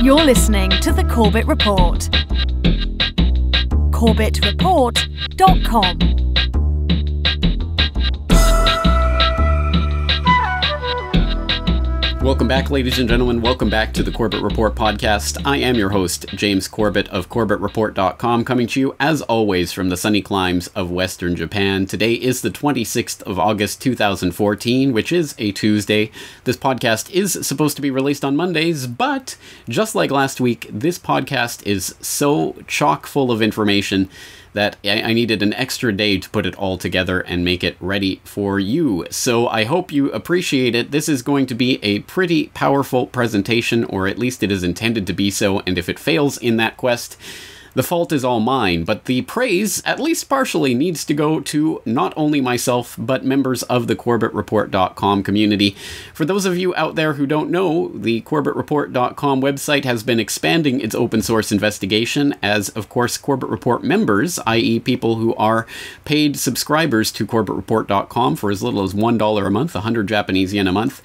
You're listening to The Corbett Report. CorbettReport.com. Welcome back, ladies and gentlemen. Welcome back to the Corbett Report podcast. I am your host, James Corbett of CorbettReport.com, coming to you, as always, from the sunny climes of Western Japan. Today is the 26th of August, 2014, which is a Tuesday. This podcast is supposed to be released on Mondays, but just like last week, this podcast is so chock full of information that I needed an extra day to put it all together and make it ready for you. So I hope you appreciate it. This is going to be a pretty powerful presentation, or at least it is intended to be so, and if it fails in that quest, the fault is all mine, but the praise, at least partially, needs to go to not only myself, but members of the CorbettReport.com community. For those of you out there who don't know, the CorbettReport.com website has been expanding its open source investigation as, of course, Corbett Report members, i.e. people who are paid subscribers to CorbettReport.com for as little as $1 a month, 100 Japanese yen a month,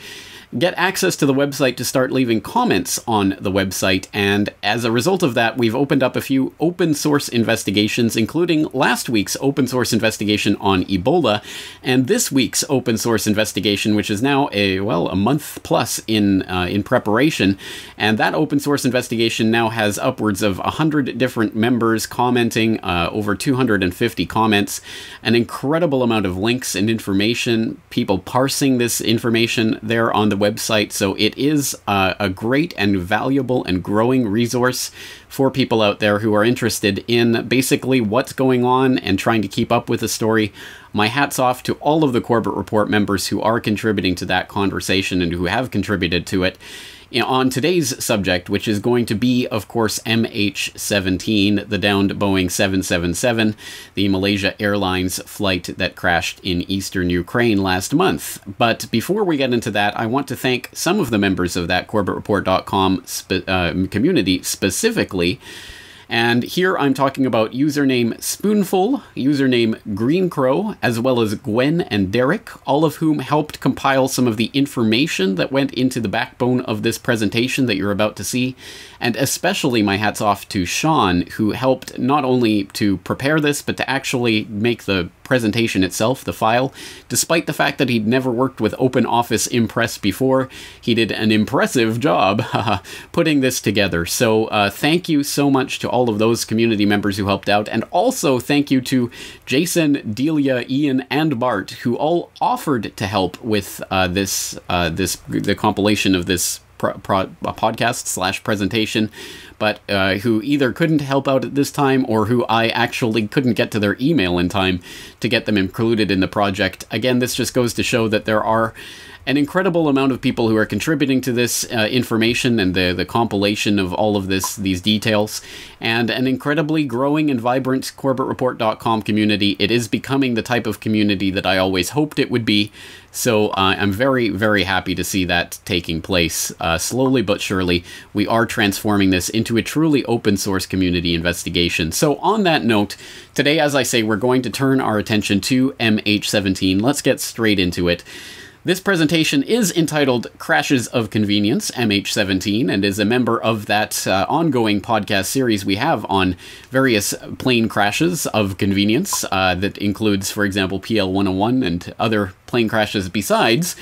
get access to the website to start leaving comments on the website, and as a result of that, we've opened up a few open source investigations, including last week's open source investigation on Ebola, and this week's open source investigation, which is now a month plus in preparation, and that open source investigation now has upwards of 100 different members commenting, over 250 comments, an incredible amount of links and information, people parsing this information there on the website, so it is a great and valuable and growing resource for people out there who are interested in basically what's going on and trying to keep up with the story. My hat's off to all of the Corbett Report members who are contributing to that conversation and who have contributed to it. On today's subject, which is going to be, of course, MH17, the downed Boeing 777, the Malaysia Airlines flight that crashed in eastern Ukraine last month. But before we get into that, I want to thank some of the members of that CorbettReport.com community specifically. And here I'm talking about username Spoonful, username Green Crow, as well as Gwen and Derek, all of whom helped compile some of the information that went into the backbone of this presentation that you're about to see. And especially my hat's off to Sean, who helped not only to prepare this, but to actually make the presentation itself, the file. Despite the fact that he'd never worked with OpenOffice Impress before, he did an impressive job putting this together. So thank you so much to all of those community members who helped out, and also thank you to Jason, Delia, Ian, and Bart, who all offered to help with the compilation of this podcast / presentation, but who either couldn't help out at this time or who I actually couldn't get to their email in time to get them included in the project. Again, this just goes to show that there are an incredible amount of people who are contributing to this information and the compilation of all of these details, and an incredibly growing and vibrant CorbettReport.com community. It is becoming the type of community that I always hoped it would be, so I'm very, very happy to see that taking place. Slowly but surely, we are transforming this into a truly open source community investigation. So on that note, today, as I say, we're going to turn our attention to MH17. Let's get straight into it. This presentation is entitled Crashes of Convenience, MH17, and is a member of that ongoing podcast series we have on various plane crashes of convenience that includes, for example, PL101 and other plane crashes besides.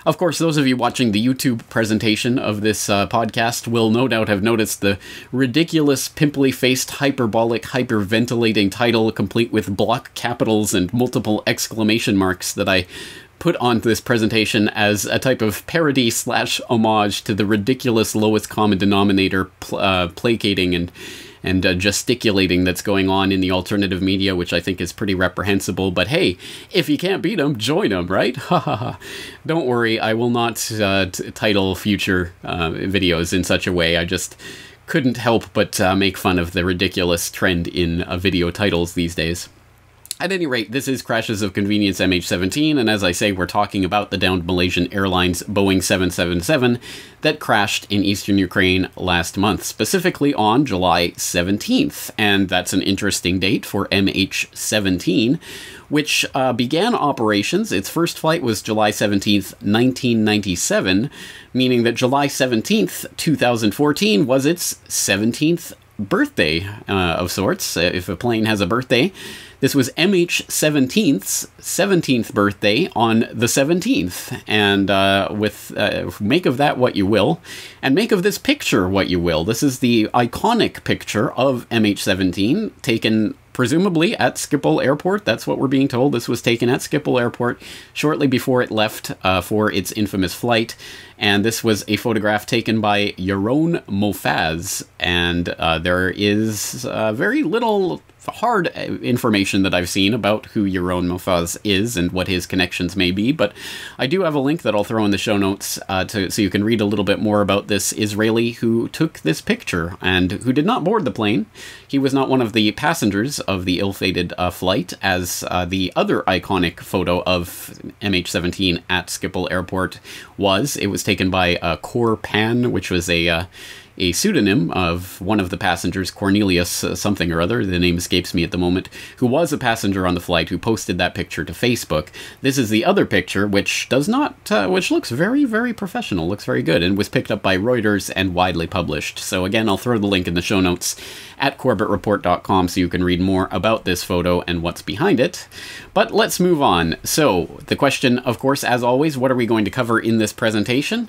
Of course, those of you watching the YouTube presentation of this podcast will no doubt have noticed the ridiculous, pimply-faced, hyperbolic, hyperventilating title, complete with block capitals and multiple exclamation marks that I put on this presentation as a type of parody / homage to the ridiculous lowest common denominator placating and gesticulating that's going on in the alternative media, which I think is pretty reprehensible. But hey, if you can't beat them, join them, right? Don't worry, I will not title future videos in such a way. I just couldn't help but make fun of the ridiculous trend in video titles these days. At any rate, this is Crashes of Convenience MH17, and as I say, we're talking about the downed Malaysian Airlines Boeing 777 that crashed in eastern Ukraine last month, specifically on July 17th. And that's an interesting date for MH17, which began operations. Its first flight was July 17th, 1997, meaning that July 17th, 2014 was its 17th birthday of sorts, if a plane has a birthday. This was MH17's 17th birthday on the 17th, and make of that what you will, and make of this picture what you will. This is the iconic picture of MH17, taken presumably at Schiphol Airport. That's what we're being told. This was taken at Schiphol Airport shortly before it left for its infamous flight. And this was a photograph taken by Yaron Mofaz. And there is very little hard information that I've seen about who Yaron Mofaz is and what his connections may be, but I do have a link that I'll throw in the show notes so you can read a little bit more about this Israeli who took this picture and who did not board the plane. He was not one of the passengers of the ill-fated flight, as the other iconic photo of MH17 at Schiphol Airport was. It was taken by Kor Pan, which was a pseudonym of one of the passengers, Cornelius something or other, the name escapes me at the moment, who was a passenger on the flight who posted that picture to Facebook. This is the other picture, which does not, which looks very, very professional, looks very good, and was picked up by Reuters and widely published. So again, I'll throw the link in the show notes at corbettreport.com so you can read more about this photo and what's behind it. But let's move on. So the question, of course, as always, what are we going to cover in this presentation?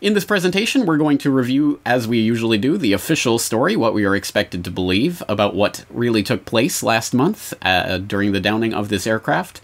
In this presentation, we're going to review, as we usually do, the official story, what we are expected to believe about what really took place last month during the downing of this aircraft.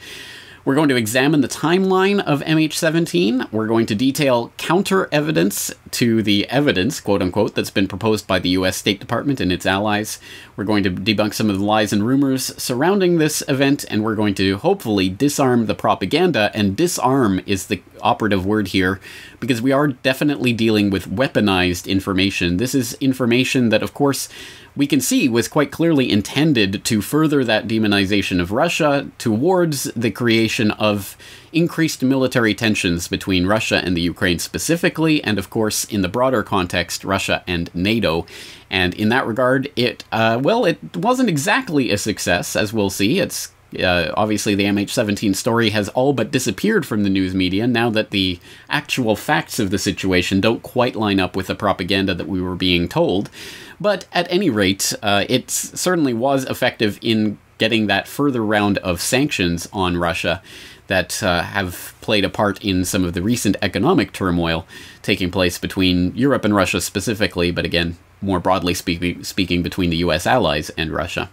We're going to examine the timeline of MH17. We're going to detail counter-evidence to the evidence, quote-unquote, that's been proposed by the U.S. State Department and its allies. We're going to debunk some of the lies and rumors surrounding this event, and we're going to hopefully disarm the propaganda, and disarm is the operative word here, because we are definitely dealing with weaponized information. This is information that, of course, we can see was quite clearly intended to further that demonization of Russia towards the creation of increased military tensions between Russia and the Ukraine specifically, and of course, in the broader context, Russia and NATO. And in that regard, it wasn't exactly a success, as we'll see. It's obviously, the MH17 story has all but disappeared from the news media now that the actual facts of the situation don't quite line up with the propaganda that we were being told. But at any rate, it certainly was effective in getting that further round of sanctions on Russia that have played a part in some of the recent economic turmoil taking place between Europe and Russia specifically, but again, more broadly speaking between the US allies and Russia.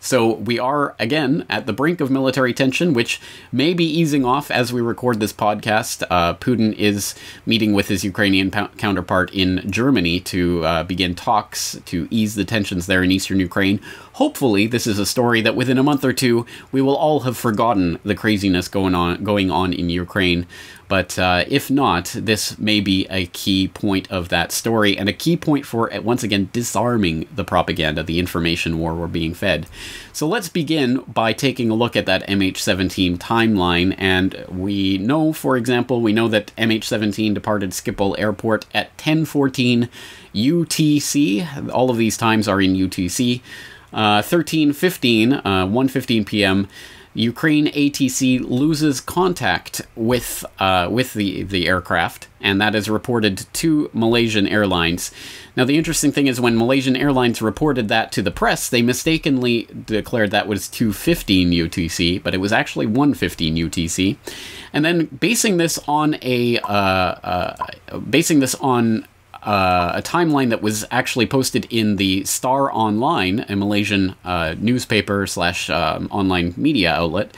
So we are, again, at the brink of military tension, which may be easing off as we record this podcast. Putin is meeting with his Ukrainian counterpart in Germany to begin talks to ease the tensions there in eastern Ukraine. Hopefully, this is a story that within a month or two, we will all have forgotten the craziness going on in Ukraine. But if not, this may be a key point of that story, and a key point for, once again, disarming the propaganda, the information war we're being fed. So let's begin by taking a look at that MH17 timeline, and we know, for example, that MH17 departed Schiphol Airport at 10:14 UTC. All of these times are in UTC. 13:15, 1:15 p.m., Ukraine ATC loses contact with the aircraft, and that is reported to Malaysian Airlines. Now, the interesting thing is when Malaysian Airlines reported that to the press, they mistakenly declared that was 2:15 UTC, but it was actually 1:15 UTC. And then basing this on a timeline that was actually posted in the Star Online, a Malaysian newspaper / online media outlet.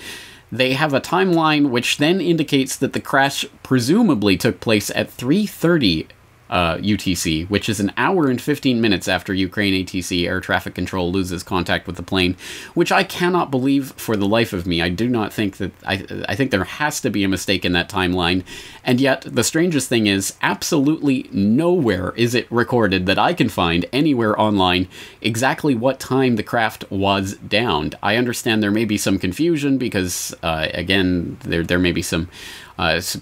They have a timeline which then indicates that the crash presumably took place at 3:30 UTC, which is an hour and 15 minutes after Ukraine ATC air traffic control loses contact with the plane, which I cannot believe for the life of me. I do not think that, I think there has to be a mistake in that timeline, and yet the strangest thing is absolutely nowhere is it recorded that I can find anywhere online exactly what time the craft was downed. I understand there may be some confusion because, again, there may be some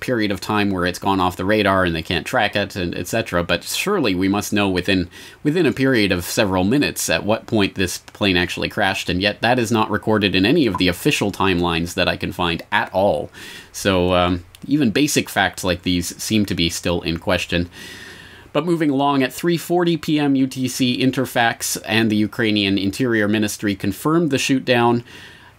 period of time where it's gone off the radar and they can't track it, and etc. But surely we must know within a period of several minutes at what point this plane actually crashed, and yet that is not recorded in any of the official timelines that I can find at all. So even basic facts like these seem to be still in question. But moving along, at 3:40 p.m. UTC, Interfax and the Ukrainian Interior Ministry confirmed the shootdown,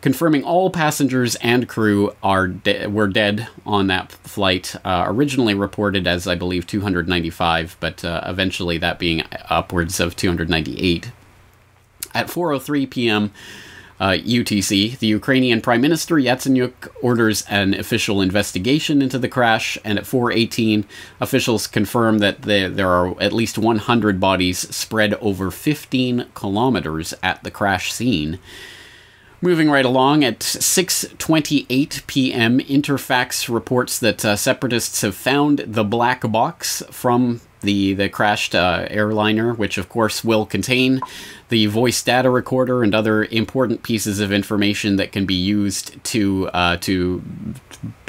confirming all passengers and crew were dead on that flight, originally reported as, I believe, 295, but eventually that being upwards of 298. At 4:03 p.m. UTC, the Ukrainian Prime Minister Yatsenyuk orders an official investigation into the crash, and at 4:18, officials confirm that there are at least 100 bodies spread over 15 kilometers at the crash scene. Moving right along, at 6:28 p.m., Interfax reports that separatists have found the black box from the crashed airliner, which of course will contain the voice data recorder and other important pieces of information that can be used to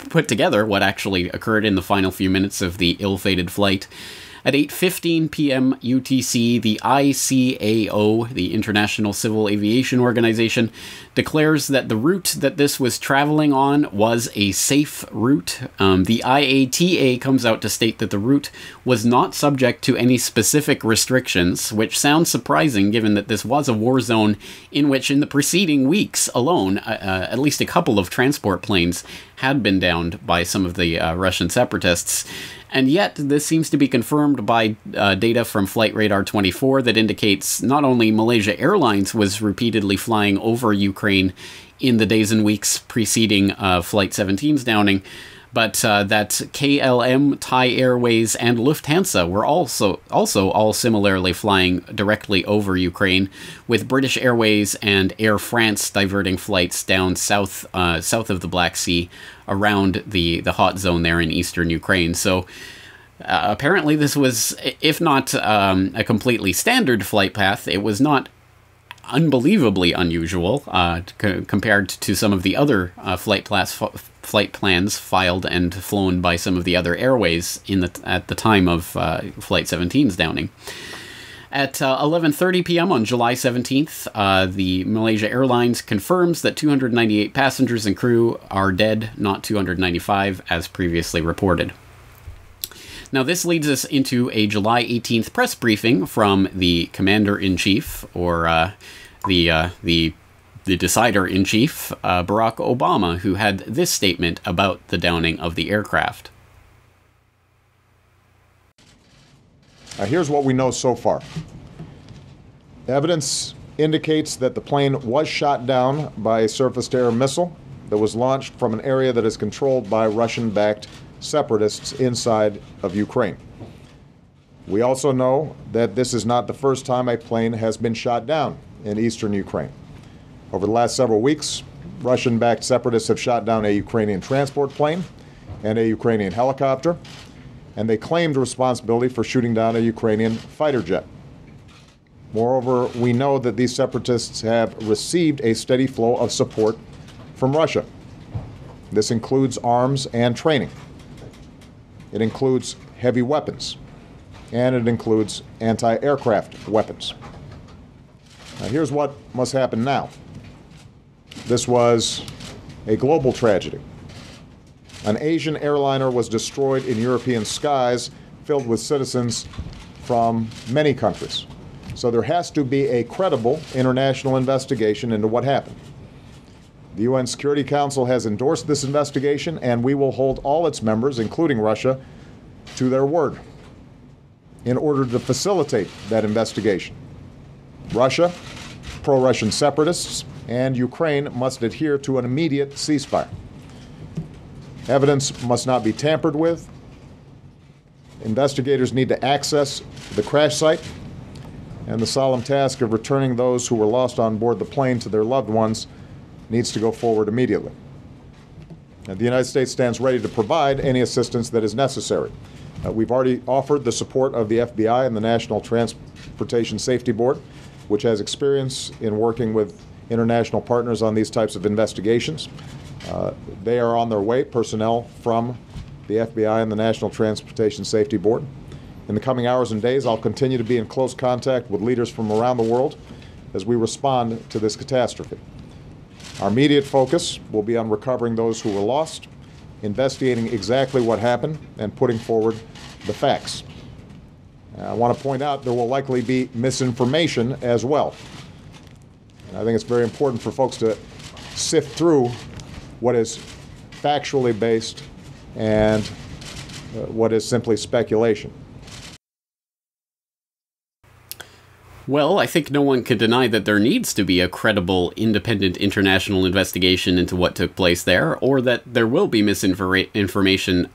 put together what actually occurred in the final few minutes of the ill-fated flight. At 8:15 p.m. UTC, the ICAO, the International Civil Aviation Organization, declares that the route that this was traveling on was a safe route. The IATA comes out to state that the route was not subject to any specific restrictions, which sounds surprising given that this was a war zone in which in the preceding weeks alone, at least a couple of transport planes had been downed by some of the Russian separatists. And yet, this seems to be confirmed by data from Flight Radar 24 that indicates not only Malaysia Airlines was repeatedly flying over Ukraine in the days and weeks preceding Flight 17's downing, but that KLM, Thai Airways, and Lufthansa were also all similarly flying directly over Ukraine, with British Airways and Air France diverting flights down south of the Black Sea around the hot zone there in eastern Ukraine. So apparently this was, if not a completely standard flight path, it was not unbelievably unusual compared to some of the other flight plans filed and flown by some of the other airways at the time of Flight 17's downing. At 11:30 p.m. on July 17th, the Malaysia Airlines confirms that 298 passengers and crew are dead, not 295, as previously reported. Now, this leads us into a July 18th press briefing from the Commander-in-Chief, or the Decider-in-Chief, Barack Obama, who had this statement about the downing of the aircraft. Here's what we know so far. Evidence indicates that the plane was shot down by a surface-to-air missile that was launched from an area that is controlled by Russian-backed separatists inside of Ukraine. We also know that this is not the first time a plane has been shot down in eastern Ukraine. Over the last several weeks, Russian-backed separatists have shot down a Ukrainian transport plane and a Ukrainian helicopter, and they claimed responsibility for shooting down a Ukrainian fighter jet. Moreover, we know that these separatists have received a steady flow of support from Russia. This includes arms and training. It includes heavy weapons, and it includes anti-aircraft weapons. Now, here's what must happen now. This was a global tragedy. An Asian airliner was destroyed in European skies filled with citizens from many countries. So there has to be a credible international investigation into what happened. The UN Security Council has endorsed this investigation, and we will hold all its members, including Russia, to their word in order to facilitate that investigation. Russia, pro-Russian separatists, and Ukraine must adhere to an immediate ceasefire. Evidence must not be tampered with. Investigators need to access the crash site, and the solemn task of returning those who were lost on board the plane to their loved ones needs to go forward immediately. And the United States stands ready to provide any assistance that is necessary. We've already offered the support of the FBI and the National Transportation Safety Board, which has experience in working with international partners on these types of investigations. They are on their way, personnel from the FBI and the National Transportation Safety Board. In the coming hours and days, I'll continue to be in close contact with leaders from around the world as we respond to this catastrophe. Our immediate focus will be on recovering those who were lost, investigating exactly what happened, and putting forward the facts. I want to point out there will likely be misinformation as well. And I think it's very important for folks to sift through what is factually based and what is simply speculation. Well, I think no one can deny that there needs to be a credible, independent international investigation into what took place there, or that there will be misinformation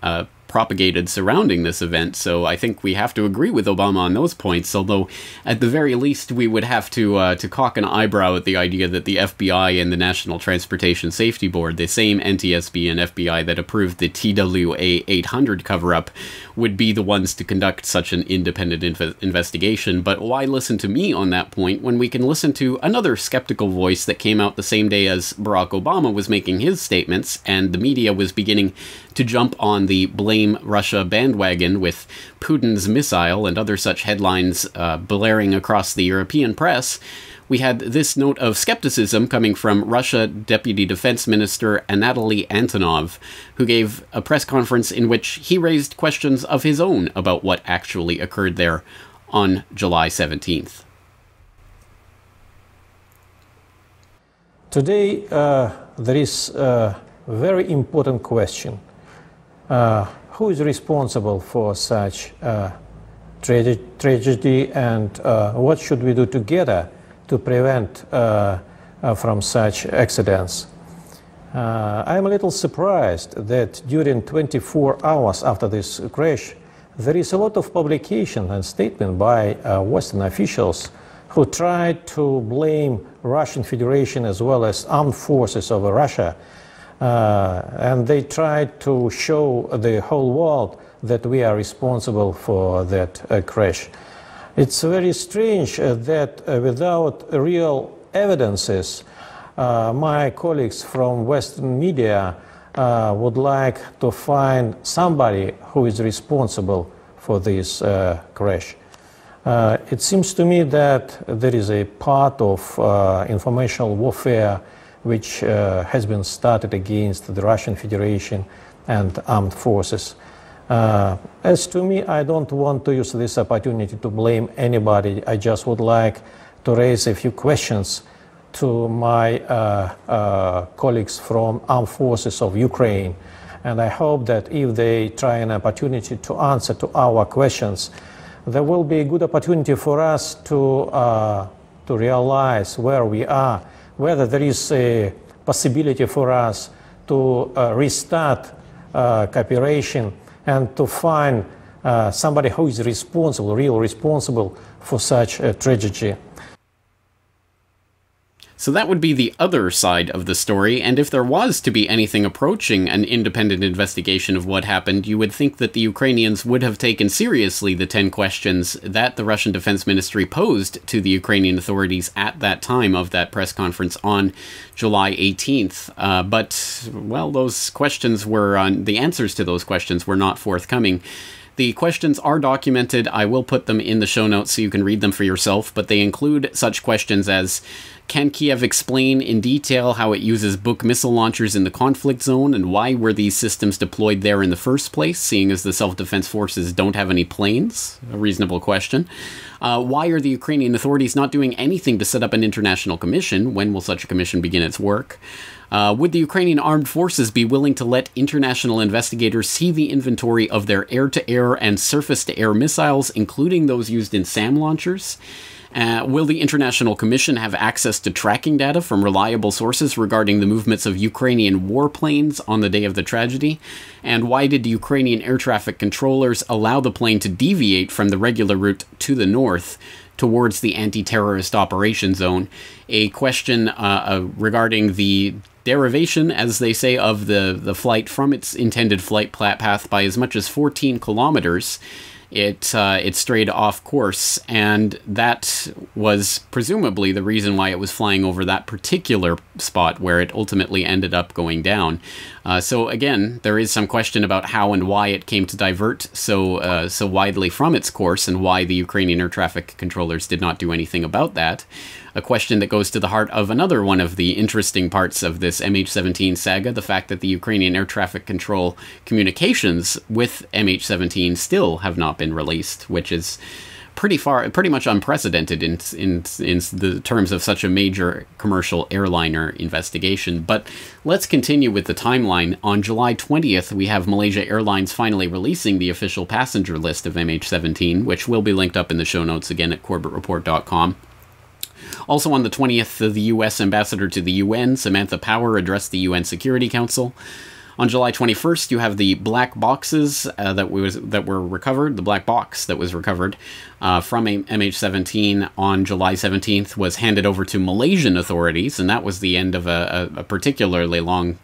propagated surrounding this event, so I think we have to agree with Obama on those points, although at the very least we would have to cock an eyebrow at the idea that the FBI and the National Transportation Safety Board, the same NTSB and FBI that approved the TWA 800 cover-up, would be the ones to conduct such an independent investigation. But why listen to me on that point when we can listen to another skeptical voice that came out the same day as Barack Obama was making his statements, and the media was beginning to jump on the blame Russia bandwagon with Putin's missile and other such headlines blaring across the European press. We had this note of skepticism coming from Russia Deputy Defense Minister Anatoly Antonov, who gave a press conference in which he raised questions of his own about what actually occurred there on July 17th. Today, there is a very important question. Who is responsible for such tragedy, and what should we do together to prevent from such accidents? I'm a little surprised that during 24 hours after this crash, there is a lot of publication and statement by Western officials who tried to blame Russian Federation as well as armed forces of Russia. And they tried to show the whole world that we are responsible for that crash. It's very strange that without real evidences, my colleagues from Western media would like to find somebody who is responsible for this crash. It seems to me that there is a part of informational warfare which has been started against the Russian Federation and armed forces. As to me, I don't want to use this opportunity to blame anybody. I just would like to raise a few questions to my colleagues from armed forces of Ukraine. And I hope that if they try an opportunity to answer to our questions, there will be a good opportunity for us to realize where we are, whether there is a possibility for us to restart cooperation and to find somebody who is responsible, really responsible for such a tragedy. So that would be the other side of the story, and if there was to be anything approaching an independent investigation of what happened, you would think that the Ukrainians would have taken seriously the 10 questions that the Russian Defense Ministry posed to the Ukrainian authorities at that time of that press conference on July 18th. But, well, those questions were, the answers to those questions were not forthcoming. The questions are documented. I will put them in the show notes so you can read them for yourself, but they include such questions as, can Kiev explain in detail how it uses Buk missile launchers in the conflict zone, and why were these systems deployed there in the first place, seeing as the self-defense forces don't have any planes? A reasonable question. Why are the Ukrainian authorities not doing anything to set up an international commission? When will such a commission begin its work? Would the Ukrainian armed forces be willing to let international investigators see the inventory of their air-to-air and surface-to-air missiles, including those used in SAM launchers? Will the International Commission have access to tracking data from reliable sources regarding the movements of Ukrainian warplanes on the day of the tragedy? And why did Ukrainian air traffic controllers allow the plane to deviate from the regular route to the north towards the anti-terrorist operation zone? A question regarding the derivation, as they say, of the flight from its intended flight path by as much as 14 kilometers. It strayed off course, and that was presumably the reason why it was flying over that particular spot where it ultimately ended up going down. So again, there is some question about how and why it came to divert so widely from its course, and why the Ukrainian air traffic controllers did not do anything about that. A question that goes to the heart of another one of the interesting parts of this MH17 saga, the fact that the Ukrainian air traffic control communications with MH17 still have not been released, which is pretty much unprecedented in the terms of such a major commercial airliner investigation. But let's continue with the timeline. On July 20th, we have Malaysia Airlines finally releasing the official passenger list of MH17, which will be linked up in the show notes again at corbettreport.com. Also on the 20th, the U.S. ambassador to the UN, Samantha Power, addressed the UN Security Council. On July 21st, you have the black boxes that were recovered. The black box that was recovered from MH17 on July 17th was handed over to Malaysian authorities, and that was the end of a particularly long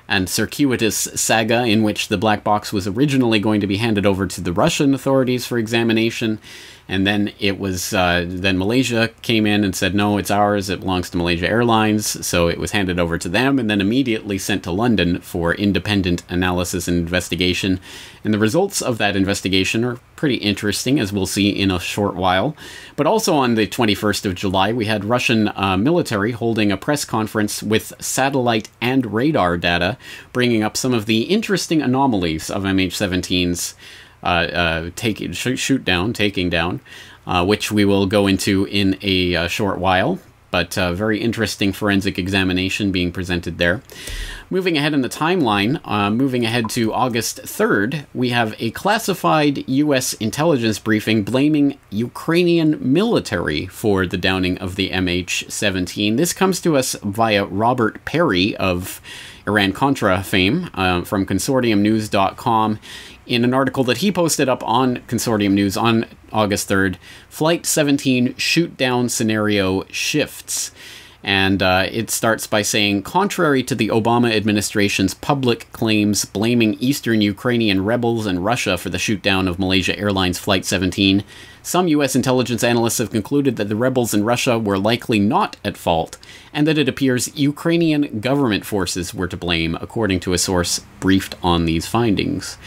and circuitous saga in which the black box was originally going to be handed over to the Russian authorities for examination. And then it was, then Malaysia came in and said, no, it's ours, it belongs to Malaysia Airlines, so it was handed over to them, and then immediately sent to London for independent analysis and investigation. And the results of that investigation are pretty interesting, as we'll see in a short while. But also on the 21st of July, we had Russian military holding a press conference with satellite and radar data, bringing up some of the interesting anomalies of MH17's taking down, which we will go into in a short while, but very interesting forensic examination being presented there. Moving ahead in the timeline, moving ahead to August 3rd, we have a classified U.S. intelligence briefing blaming Ukrainian military for the downing of the MH17. This comes to us via Robert Perry of Iran-Contra fame from consortiumnews.com. in an article that he posted up on Consortium News on August 3rd, Flight 17 shoot-down scenario shifts. And it starts by saying, contrary to the Obama administration's public claims blaming Eastern Ukrainian rebels and Russia for the shoot-down of Malaysia Airlines Flight 17, some U.S. intelligence analysts have concluded that the rebels in Russia were likely not at fault, and that it appears Ukrainian government forces were to blame, according to a source briefed on these findings.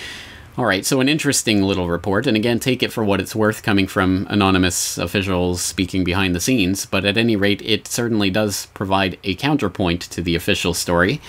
All right, so an interesting little report, and again, take it for what it's worth coming from anonymous officials speaking behind the scenes, but at any rate, it certainly does provide a counterpoint to the official story.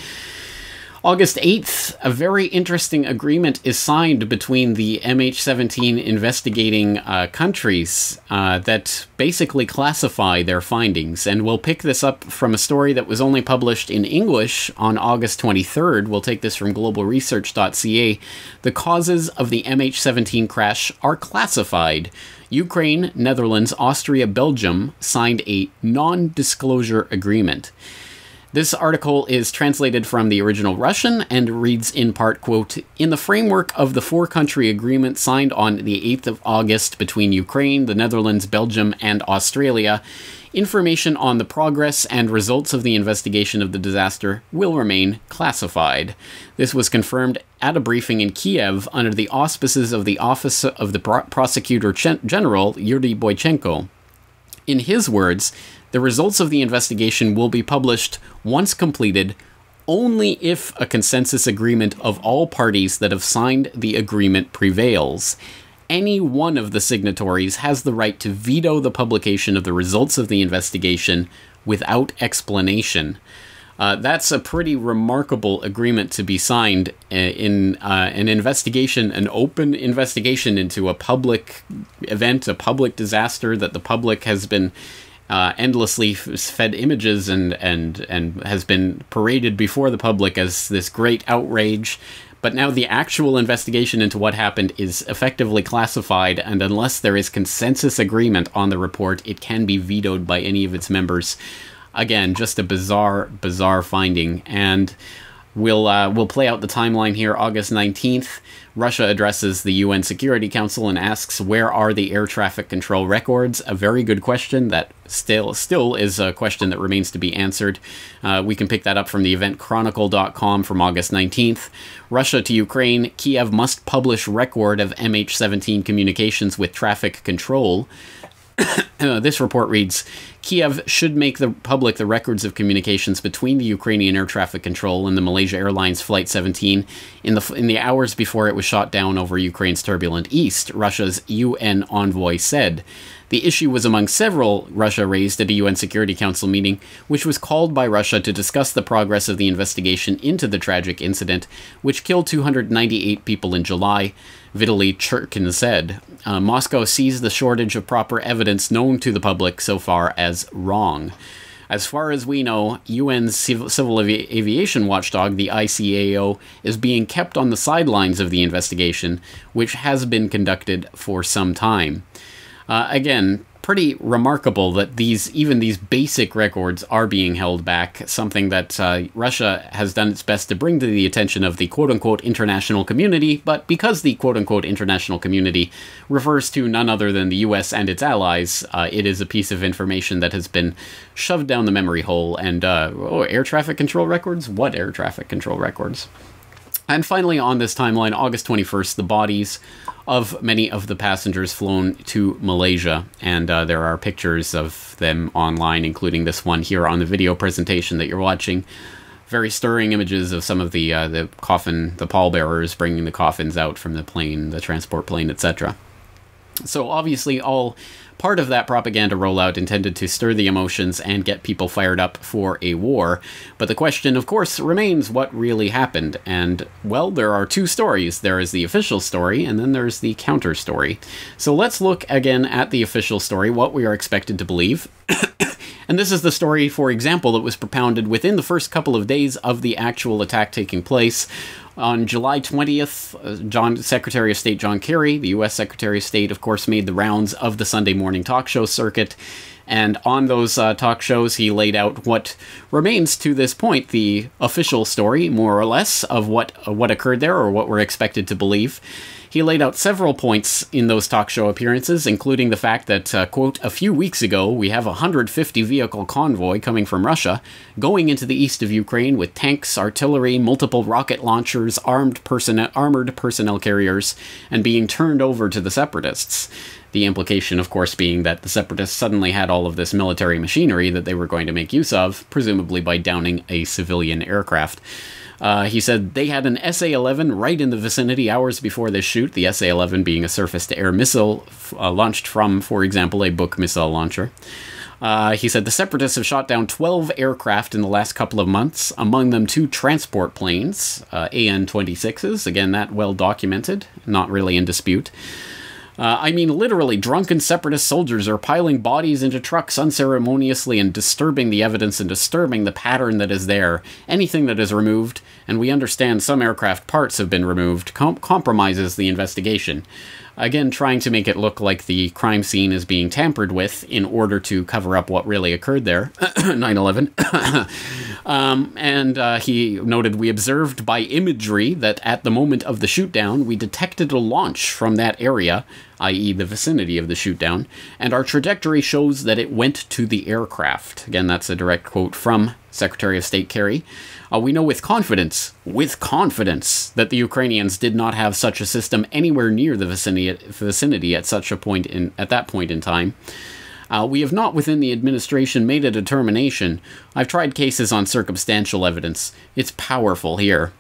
August 8th, a very interesting agreement is signed between the MH17 investigating countries that basically classify their findings. And we'll pick this up from a story that was only published in English on August 23rd. We'll take this from globalresearch.ca. The causes of the MH17 crash are classified. Ukraine, Netherlands, Austria, Belgium signed a non-disclosure agreement. This article is translated from the original Russian and reads in part, quote, "In the framework of the four-country agreement signed on the 8th of August between Ukraine, the Netherlands, Belgium, and Australia, information on the progress and results of the investigation of the disaster will remain classified." This was confirmed at a briefing in Kiev under the auspices of the Office of the Prosecutor General, Yuri Boychenko. In his words, the results of the investigation will be published once completed only if a consensus agreement of all parties that have signed the agreement prevails. Any one of the signatories has the right to veto the publication of the results of the investigation without explanation. That's a pretty remarkable agreement to be signed in an investigation, an open investigation into a public event, a public disaster that the public has been endlessly fed images and has been paraded before the public as this great outrage. But now the actual investigation into what happened is effectively classified, and unless there is consensus agreement on the report, it can be vetoed by any of its members. Again, just a bizarre finding. And we'll play out the timeline here. August 19th, Russia addresses the UN Security Council and asks, where are the air traffic control records? A very good question that still is a question that remains to be answered. We can pick that up from the eventchronicle.com from August 19th. Russia to Ukraine, Kiev must publish record of MH17 communications with traffic control. This report reads, Kiev should make public the records of communications between the Ukrainian air traffic control and the Malaysia Airlines Flight 17 in the hours before it was shot down over Ukraine's turbulent east, Russia's UN envoy said. The issue was among several Russia raised at a UN Security Council meeting, which was called by Russia to discuss the progress of the investigation into the tragic incident, which killed 298 people in July, Vitaly Churkin said. Moscow sees the shortage of proper evidence known to the public so far as wrong. As far as we know, UN's civil aviation watchdog, the ICAO, is being kept on the sidelines of the investigation, which has been conducted for some time. Again, pretty remarkable that even these basic records are being held back, something that Russia has done its best to bring to the attention of the quote-unquote international community, but because the quote-unquote international community refers to none other than the US and its allies, it is a piece of information that has been shoved down the memory hole. And, air traffic control records? What air traffic control records? And finally, on this timeline, August 21st, the bodies of many of the passengers flown to Malaysia. And there are pictures of them online, including this one here on the video presentation that you're watching. Very stirring images of some of the pallbearers bringing the coffins out from the plane, the transport plane, etc. So obviously all part of that propaganda rollout intended to stir the emotions and get people fired up for a war. But the question, of course, remains what really happened. And, well, there are two stories. There is the official story, and then there's the counter story. So let's look again at the official story, what we are expected to believe. And this is the story, for example, that was propounded within the first couple of days of the actual attack taking place. On July 20th, Secretary of State John Kerry, the U.S. Secretary of State, of course, made the rounds of the Sunday morning talk show circuit. And on those talk shows, he laid out what remains to this point the official story, more or less, of what occurred there or what we're expected to believe. He laid out several points in those talk show appearances, including the fact that, quote, a few weeks ago, we have a 150-vehicle convoy coming from Russia going into the east of Ukraine with tanks, artillery, multiple rocket launchers, armored personnel carriers, and being turned over to the separatists. The implication, of course, being that the separatists suddenly had all of this military machinery that they were going to make use of, presumably by downing a civilian aircraft. He said they had an SA-11 right in the vicinity hours before this shoot, the SA-11 being a surface-to-air missile launched from, for example, a Buk missile launcher. He said the separatists have shot down 12 aircraft in the last couple of months, among them 2 transport planes, AN-26s, again, that well documented, not really in dispute. I mean, literally, drunken separatist soldiers are piling bodies into trucks unceremoniously and disturbing the evidence and disturbing the pattern that is there. Anything that is removed, and we understand some aircraft parts have been removed, compromises the investigation. Again, trying to make it look like the crime scene is being tampered with in order to cover up what really occurred there. 9/11. And he noted, we observed by imagery that at the moment of the shootdown, we detected a launch from that area, i.e. the vicinity of the shootdown, and our trajectory shows that it went to the aircraft. Again, that's a direct quote from Secretary of State Kerry. We know with confidence, that the Ukrainians did not have such a system anywhere near the vicinity at that point in time. We have not within the administration made a determination. I've tried cases on circumstantial evidence. It's powerful here.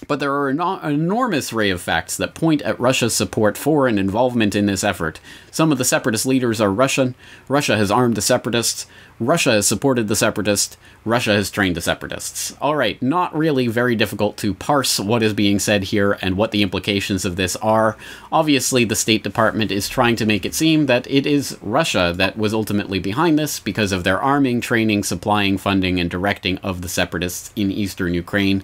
But there are an enormous array of facts that point at Russia's support for and involvement in this effort. Some of the separatist leaders are Russian. Russia has armed the separatists. Russia has supported the separatists. Russia has trained the separatists. All right, not really very difficult to parse what is being said here and what the implications of this are. Obviously, the State Department is trying to make it seem that it is Russia that was ultimately behind this because of their arming, training, supplying, funding, and directing of the separatists in eastern Ukraine.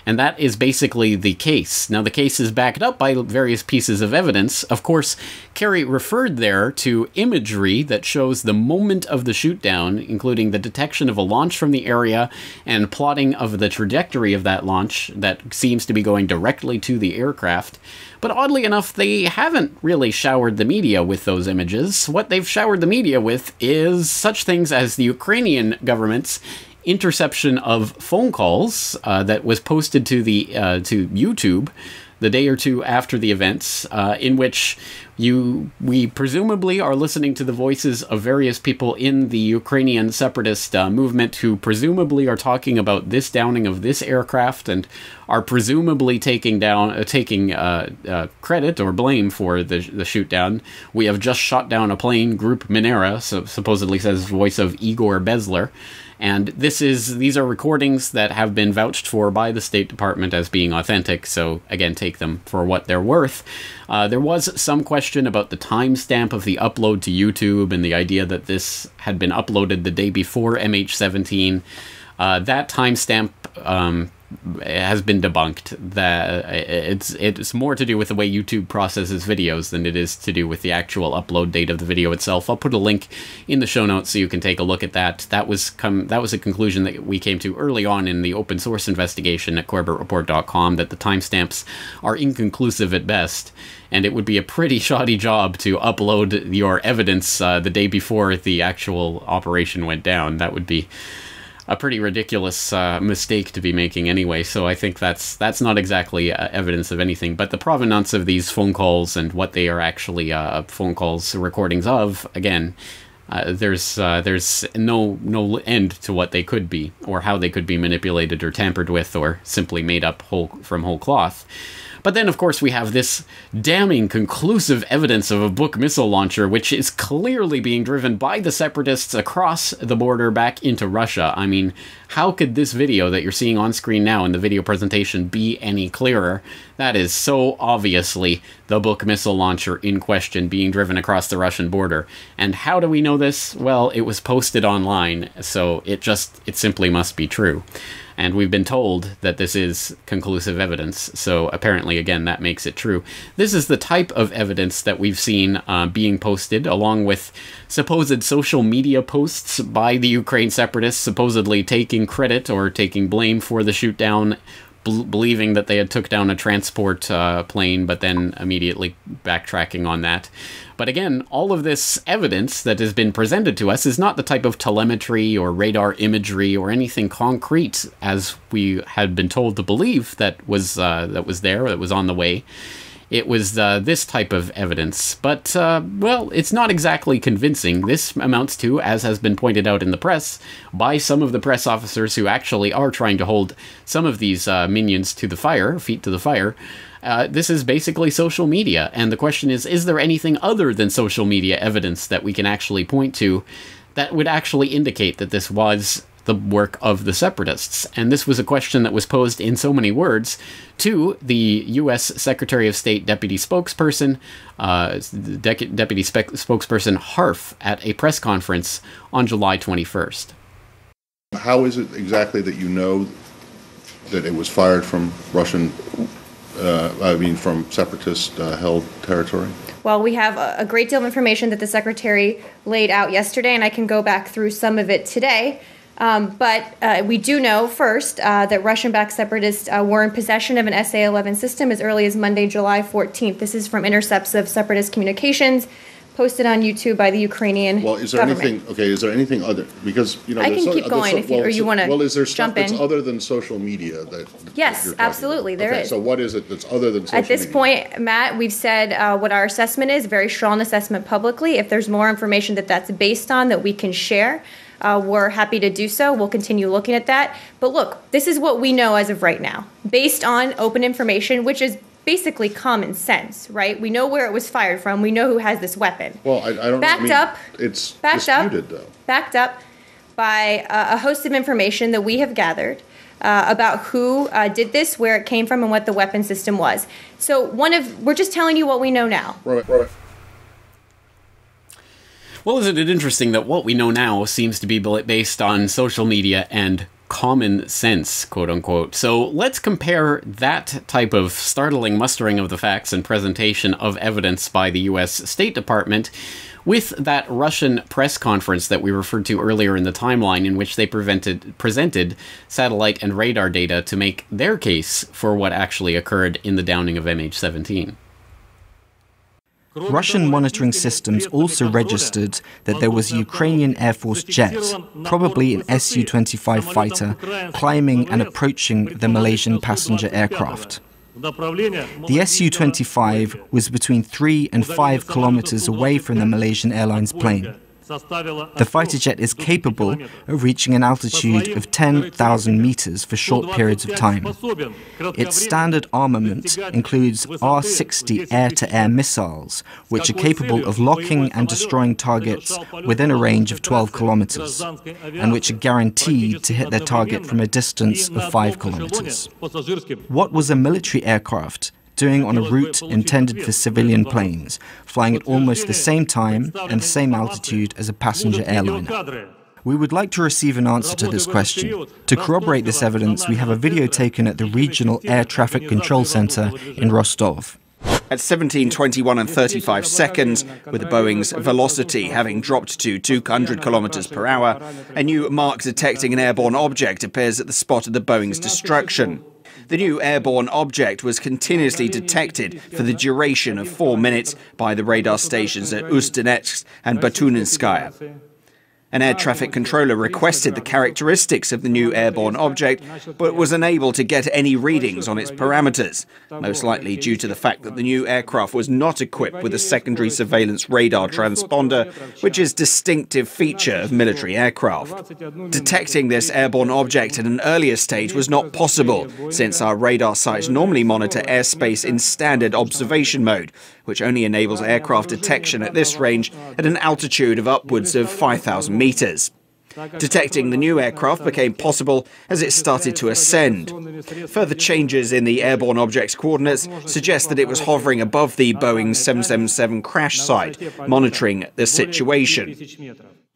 And that is basically the case. Now, the case is backed up by various pieces of evidence. Of course, Kerry referred there to imagery that shows the moment of the shootdown, including the detection of a launch from the area and plotting of the trajectory of that launch that seems to be going directly to the aircraft. But oddly enough, they haven't really showered the media with those images. What they've showered the media with is such things as the Ukrainian government's interception of phone calls that was posted to to YouTube the day or two after the events, in which we presumably are listening to the voices of various people in the Ukrainian separatist movement who presumably are talking about this downing of this aircraft and are presumably taking credit or blame for the shoot down. We have just shot down a plane, Group Minera, so supposedly says voice of Igor Bezler. And these are recordings that have been vouched for by the State Department as being authentic, so again, take them for what they're worth. There was some question about the timestamp of the upload to YouTube and the idea that this had been uploaded the day before MH17. That timestamp has been debunked. That it's more to do with the way YouTube processes videos than it is to do with the actual upload date of the video itself. I'll put a link in the show notes so you can take a look at that. That was a conclusion that we came to early on in the open source investigation at CorbettReport.com, that the timestamps are inconclusive at best, and it would be a pretty shoddy job to upload your evidence the day before the actual operation went down. That would be a pretty ridiculous mistake to be making anyway, so I think that's not exactly evidence of anything. But the provenance of these phone calls and what they are actually phone calls recordings of, again, there's no end to what they could be, or how they could be manipulated or tampered with, or simply made up from whole cloth. But then, of course, we have this damning conclusive evidence of a Buk missile launcher, which is clearly being driven by the separatists across the border back into Russia. I mean, how could this video that you're seeing on screen now in the video presentation be any clearer? That is so obviously the Buk missile launcher in question being driven across the Russian border. And how do we know this? Well, it was posted online, so it simply must be true. And we've been told that this is conclusive evidence, so apparently, again, that makes it true. This is the type of evidence that we've seen being posted, along with supposed social media posts by the Ukraine separatists, supposedly taking credit or taking blame for the shoot-down, believing that they had took down a transport plane, but then immediately backtracking on that. But again, all of this evidence that has been presented to us is not the type of telemetry or radar imagery or anything concrete, as we had been told to believe that was on the way. It was this type of evidence. But, well, it's not exactly convincing. This amounts to, as has been pointed out in the press, by some of the press officers who actually are trying to hold some of these minions to the fire, feet to the fire. This is basically social media. And the question is there anything other than social media evidence that we can actually point to that would actually indicate that this was the work of the separatists? And this was a question that was posed in so many words to the U.S. Secretary of State Deputy Spokesperson, Spokesperson Harf at a press conference on July 21st. How is it exactly that you know that it was fired from Russian, from separatist-held territory? Well, we have a great deal of information that the Secretary laid out yesterday, and I can go back through some of it today. But we do know, first, that Russian-backed separatists were in possession of an SA-11 system as early as Monday, July 14th. This is from intercepts of separatist communications posted on YouTube by the Ukrainian government. Well, is there anything other? Because, I can keep going if you want to jump in. Well, is there stuff that's other than social media that Yes, absolutely, there is. So what is it that's other than social media? At this point, Matt, we've said what our assessment is, a very strong assessment publicly. If there's more information that's based on that we can share, we're happy to do so. We'll continue looking at that. But look, this is what we know as of right now, based on open information, which is basically common sense, right? We know where it was fired from. We know who has this weapon. Well, I don't know. It's disputed, though. Backed up by a host of information that we have gathered about who did this, where it came from, and what the weapon system was. So we're just telling you what we know now. Right. Well, isn't it interesting that what we know now seems to be based on social media and common sense, quote unquote. So let's compare that type of startling mustering of the facts and presentation of evidence by the US State Department with that Russian press conference that we referred to earlier in the timeline, in which they presented satellite and radar data to make their case for what actually occurred in the downing of MH17. Russian monitoring systems also registered that there was a Ukrainian Air Force jet, probably an Su-25 fighter, climbing and approaching the Malaysian passenger aircraft. The Su-25 was between 3 and 5 kilometers away from the Malaysian Airlines plane. The fighter jet is capable of reaching an altitude of 10,000 meters for short periods of time. Its standard armament includes R-60 air-to-air missiles, which are capable of locking and destroying targets within a range of 12 kilometers, and which are guaranteed to hit their target from a distance of 5 kilometers. What was a military aircraft doing on a route intended for civilian planes, flying at almost the same time and the same altitude as a passenger airliner? We would like to receive an answer to this question. To corroborate this evidence, we have a video taken at the Regional Air Traffic Control Center in Rostov. At 17:21 and 35 seconds, with the Boeing's velocity having dropped to 200 kilometers per hour, a new mark detecting an airborne object appears at the spot of the Boeing's destruction. The new airborne object was continuously detected for the duration of 4 minutes by the radar stations at Ust-Donetsk and Batuninskaya. An air traffic controller requested the characteristics of the new airborne object, but was unable to get any readings on its parameters, most likely due to the fact that the new aircraft was not equipped with a secondary surveillance radar transponder, which is a distinctive feature of military aircraft. Detecting this airborne object at an earlier stage was not possible, since our radar sites normally monitor airspace in standard observation mode, which only enables aircraft detection at this range at an altitude of upwards of 5,000 meters. Detecting the new aircraft became possible as it started to ascend. Further changes in the airborne object's coordinates suggest that it was hovering above the Boeing 777 crash site, monitoring the situation.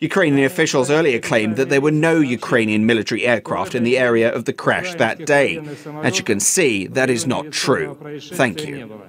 Ukrainian officials earlier claimed that there were no Ukrainian military aircraft in the area of the crash that day. As you can see, that is not true. Thank you.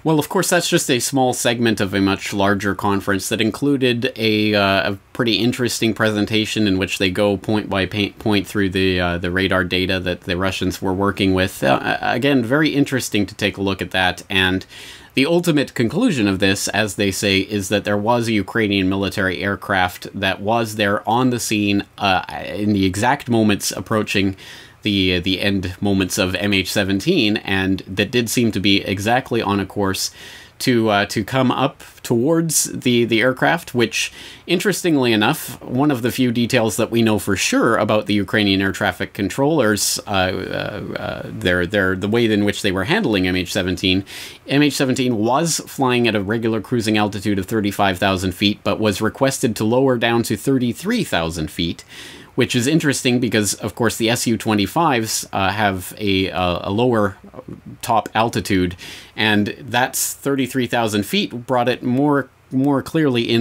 Well, of course, that's just a small segment of a much larger conference that included a pretty interesting presentation in which they go point by point through the radar data that the Russians were working with. Again, very interesting to take a look at that. And the ultimate conclusion of this, as they say, is that there was a Ukrainian military aircraft that was there on the scene in the exact moments approaching the end moments of MH17, and that did seem to be exactly on a course to come up towards the aircraft, which, interestingly enough, one of the few details that we know for sure about the Ukrainian air traffic controllers, the way in which they were handling MH17 was flying at a regular cruising altitude of 35,000 feet, but was requested to lower down to 33,000 feet, which is interesting because, of course, the Su-25s have a lower top altitude, and that's 33,000 feet brought it more clearly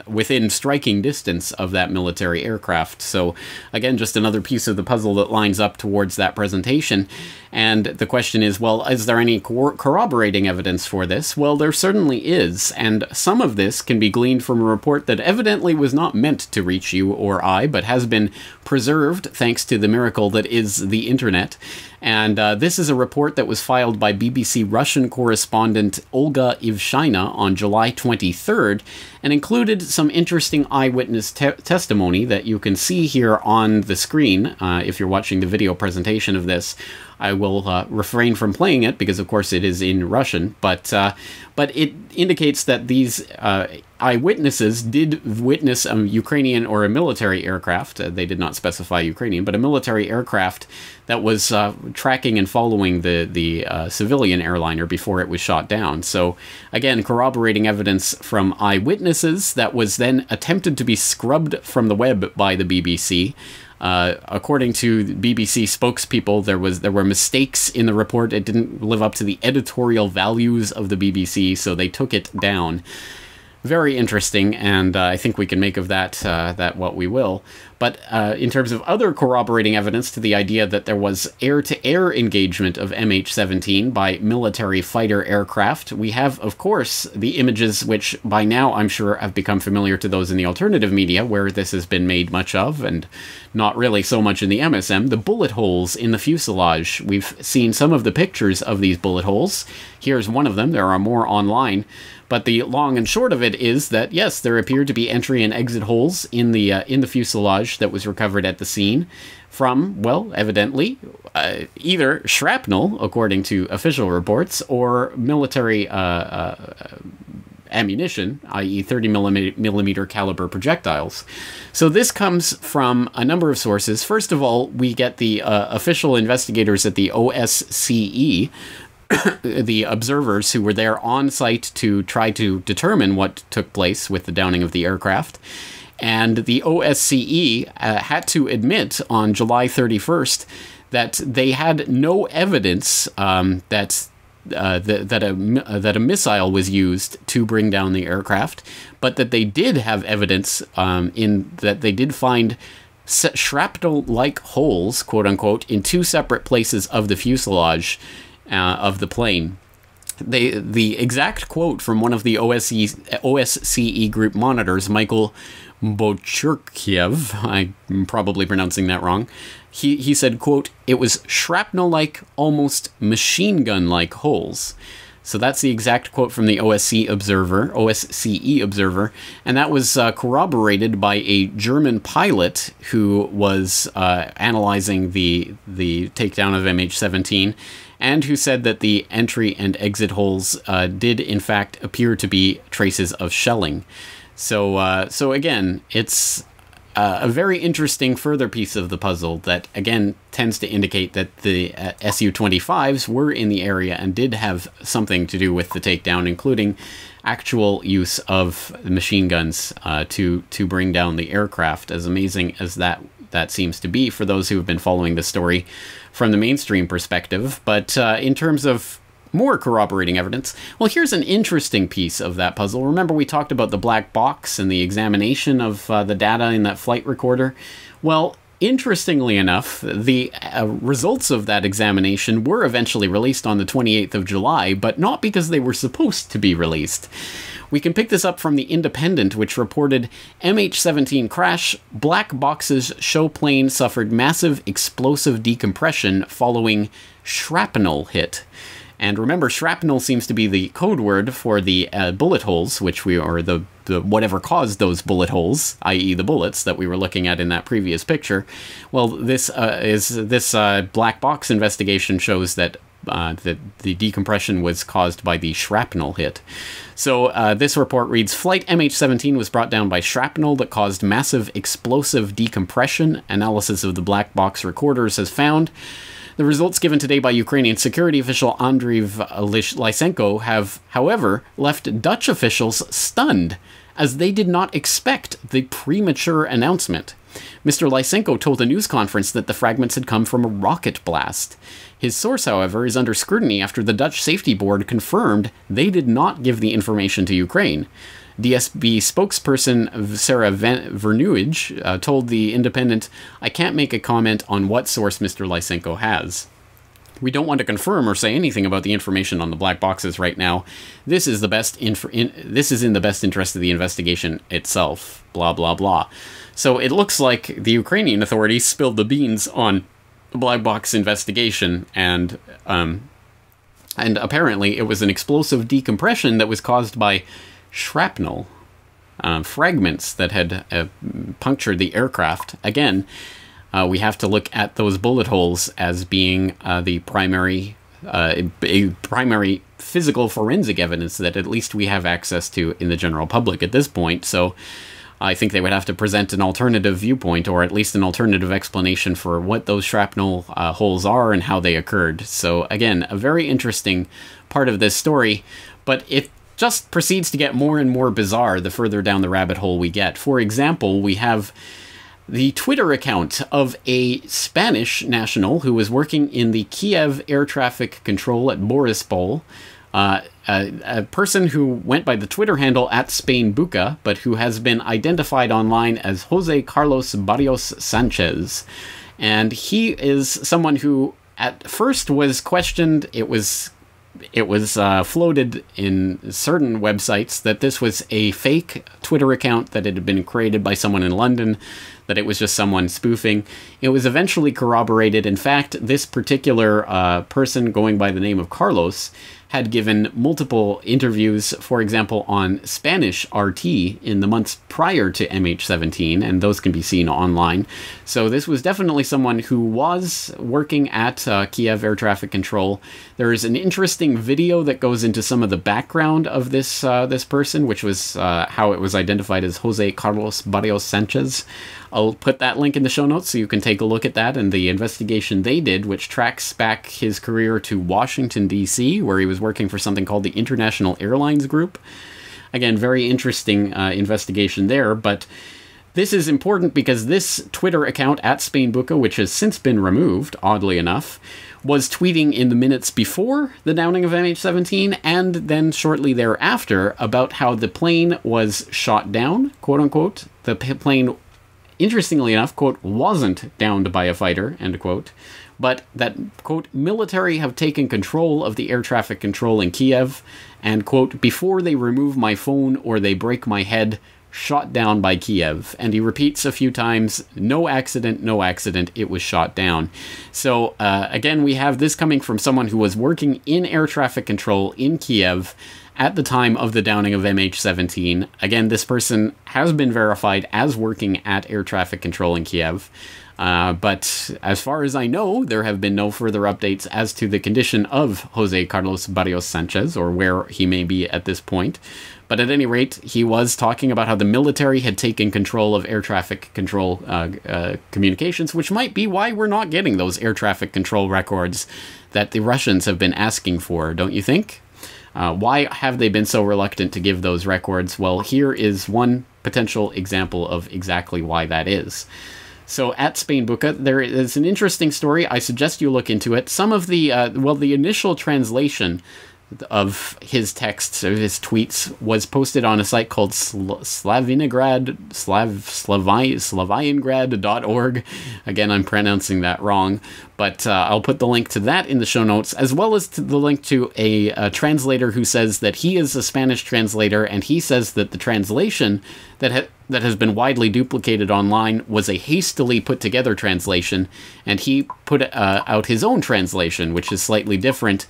within striking distance of that military aircraft. So again, just another piece of the puzzle that lines up towards that presentation. And the question is, well, is there any corroborating evidence for this? Well, there certainly is, and some of this can be gleaned from a report that evidently was not meant to reach you or I, but has been preserved thanks to the miracle that is the internet. And this is a report that was filed by BBC Russian correspondent Olga Ivshina on July 23rd, and included some interesting eyewitness testimony that you can see here on the screen if you're watching the video presentation of this. I will refrain from playing it because, of course, it is in Russian, but it indicates that these eyewitnesses did witness a Ukrainian or a military aircraft. They did not specify Ukrainian, but a military aircraft that was tracking and following the civilian airliner before it was shot down. So, again, corroborating evidence from eyewitnesses that was then attempted to be scrubbed from the web by the BBC. According to BBC spokespeople, there were mistakes in the report. It didn't live up to the editorial values of the BBC, so they took it down. very interesting, and I think we can make of that what we will. But in terms of other corroborating evidence to the idea that there was air-to-air engagement of MH17 by military fighter aircraft, we have, of course, the images which by now I'm sure have become familiar to those in the alternative media, where this has been made much of, and not really so much in the MSM, the bullet holes in the fuselage. We've seen some of the pictures of these bullet holes. Here's one of them. There are more online. But the long and short of it is that, yes, there appeared to be entry and exit holes in the fuselage that was recovered at the scene from, well, evidently, either shrapnel, according to official reports, or military ammunition, i.e. 30 millimeter caliber projectiles. So this comes from a number of sources. First of all, we get the official investigators at the OSCE, the observers who were there on site to try to determine what took place with the downing of the aircraft. And the OSCE had to admit on July 31st that they had no evidence that a missile was used to bring down the aircraft, but that they did have evidence in that they did find shrapnel-like holes, quote-unquote, in two separate places of the fuselage of the plane. The exact quote from one of the OSCE group monitors, Michael Bochurkiev, I'm probably pronouncing that wrong, he said, quote, "It was shrapnel-like, almost machine gun-like holes." So that's the exact quote from the OSCE observer, and that was corroborated by a German pilot who was analyzing the takedown of MH17, and who said that the entry and exit holes did in fact appear to be traces of shelling. So again, it's a very interesting further piece of the puzzle that, again, tends to indicate that the Su-25s were in the area and did have something to do with the takedown, including actual use of machine guns to bring down the aircraft, as amazing as that seems to be for those who have been following the story from the mainstream perspective. But in terms of more corroborating evidence, well, here's an interesting piece of that puzzle. Remember we talked about the black box and the examination of the data in that flight recorder? Well, interestingly enough, the results of that examination were eventually released on the 28th of July, but not because they were supposed to be released. We can pick this up from The Independent, which reported MH17 crash, black boxes show plane suffered massive explosive decompression following shrapnel hit. And remember, shrapnel seems to be the code word for the bullet holes, which the whatever caused those bullet holes, i.e. the bullets that we were looking at in that previous picture. Well, this black box investigation shows that the decompression was caused by the shrapnel hit. So this report reads, Flight MH17 was brought down by shrapnel that caused massive explosive decompression. Analysis of the black box recorders has found. The results given today by Ukrainian security official Andriy Lysenko have, however, left Dutch officials stunned, as they did not expect the premature announcement. Mr. Lysenko told a news conference that the fragments had come from a rocket blast. His source, however, is under scrutiny after the Dutch Safety Board confirmed they did not give the information to Ukraine. DSB spokesperson Sarah Vernuij told The Independent, "I can't make a comment on what source Mr. Lysenko has. We don't want to confirm or say anything about the information on the black boxes right now. This is in the best interest of the investigation itself." Blah blah blah. So it looks like the Ukrainian authorities spilled the beans on the black box investigation, and apparently it was an explosive decompression that was caused by shrapnel fragments that had punctured the aircraft. Again, we have to look at those bullet holes as being the primary physical forensic evidence that at least we have access to in the general public at this point. So I think they would have to present an alternative viewpoint, or at least an alternative explanation for what those shrapnel holes are and how they occurred. So again, a very interesting part of this story, but it just proceeds to get more and more bizarre the further down the rabbit hole we get. For example, we have the Twitter account of a Spanish national who was working in the Kiev air traffic control at Borispol, a person who went by the Twitter handle @SpainBuca, but who has been identified online as Jose Carlos Barrios Sanchez. And he is someone who at first was questioned. It was floated in certain websites that this was a fake Twitter account, that it had been created by someone in London, that it was just someone spoofing. It was eventually corroborated. In fact, this particular person going by the name of Carlos had given multiple interviews, for example, on Spanish RT in the months prior to MH17, and those can be seen online. So this was definitely someone who was working at Kiev Air Traffic Control. There is an interesting video that goes into some of the background of this this person, which was how it was identified as Jose Carlos Barrios Sanchez. I'll put that link in the show notes so you can take a look at that and the investigation they did, which tracks back his career to Washington, D.C., where he was working for something called the International Airlines Group. Again, very interesting investigation there, but this is important because this Twitter account @SpainBuca, which has since been removed, oddly enough, was tweeting in the minutes before the downing of MH17 and then shortly thereafter about how the plane was shot down, quote unquote. The plane, interestingly enough, quote, wasn't downed by a fighter, end quote, but that, quote, military have taken control of the air traffic control in Kiev, and, quote, before they remove my phone or they break my head, shot down by Kiev. And he repeats a few times, no accident, it was shot down. So, again, we have this coming from someone who was working in air traffic control in Kiev at the time of the downing of MH17. Again, this person has been verified as working at air traffic control in Kiev. But as far as I know, there have been no further updates as to the condition of Jose Carlos Barrios Sanchez, or where he may be at this point. But at any rate, he was talking about how the military had taken control of air traffic control communications, which might be why we're not getting those air traffic control records that the Russians have been asking for, don't you think? Why have they been so reluctant to give those records? Well, here is one potential example of exactly why that is. So at SpainBuca, there is an interesting story. I suggest you look into it. Some of the, the initial translation of his texts, or his tweets, was posted on a site called Slaviangrad.org. Again, I'm pronouncing that wrong, but I'll put the link to that in the show notes, as well as to the link to a translator who says that he is a Spanish translator, and he says that the translation that has been widely duplicated online was a hastily put together translation, and he put out his own translation, which is slightly different.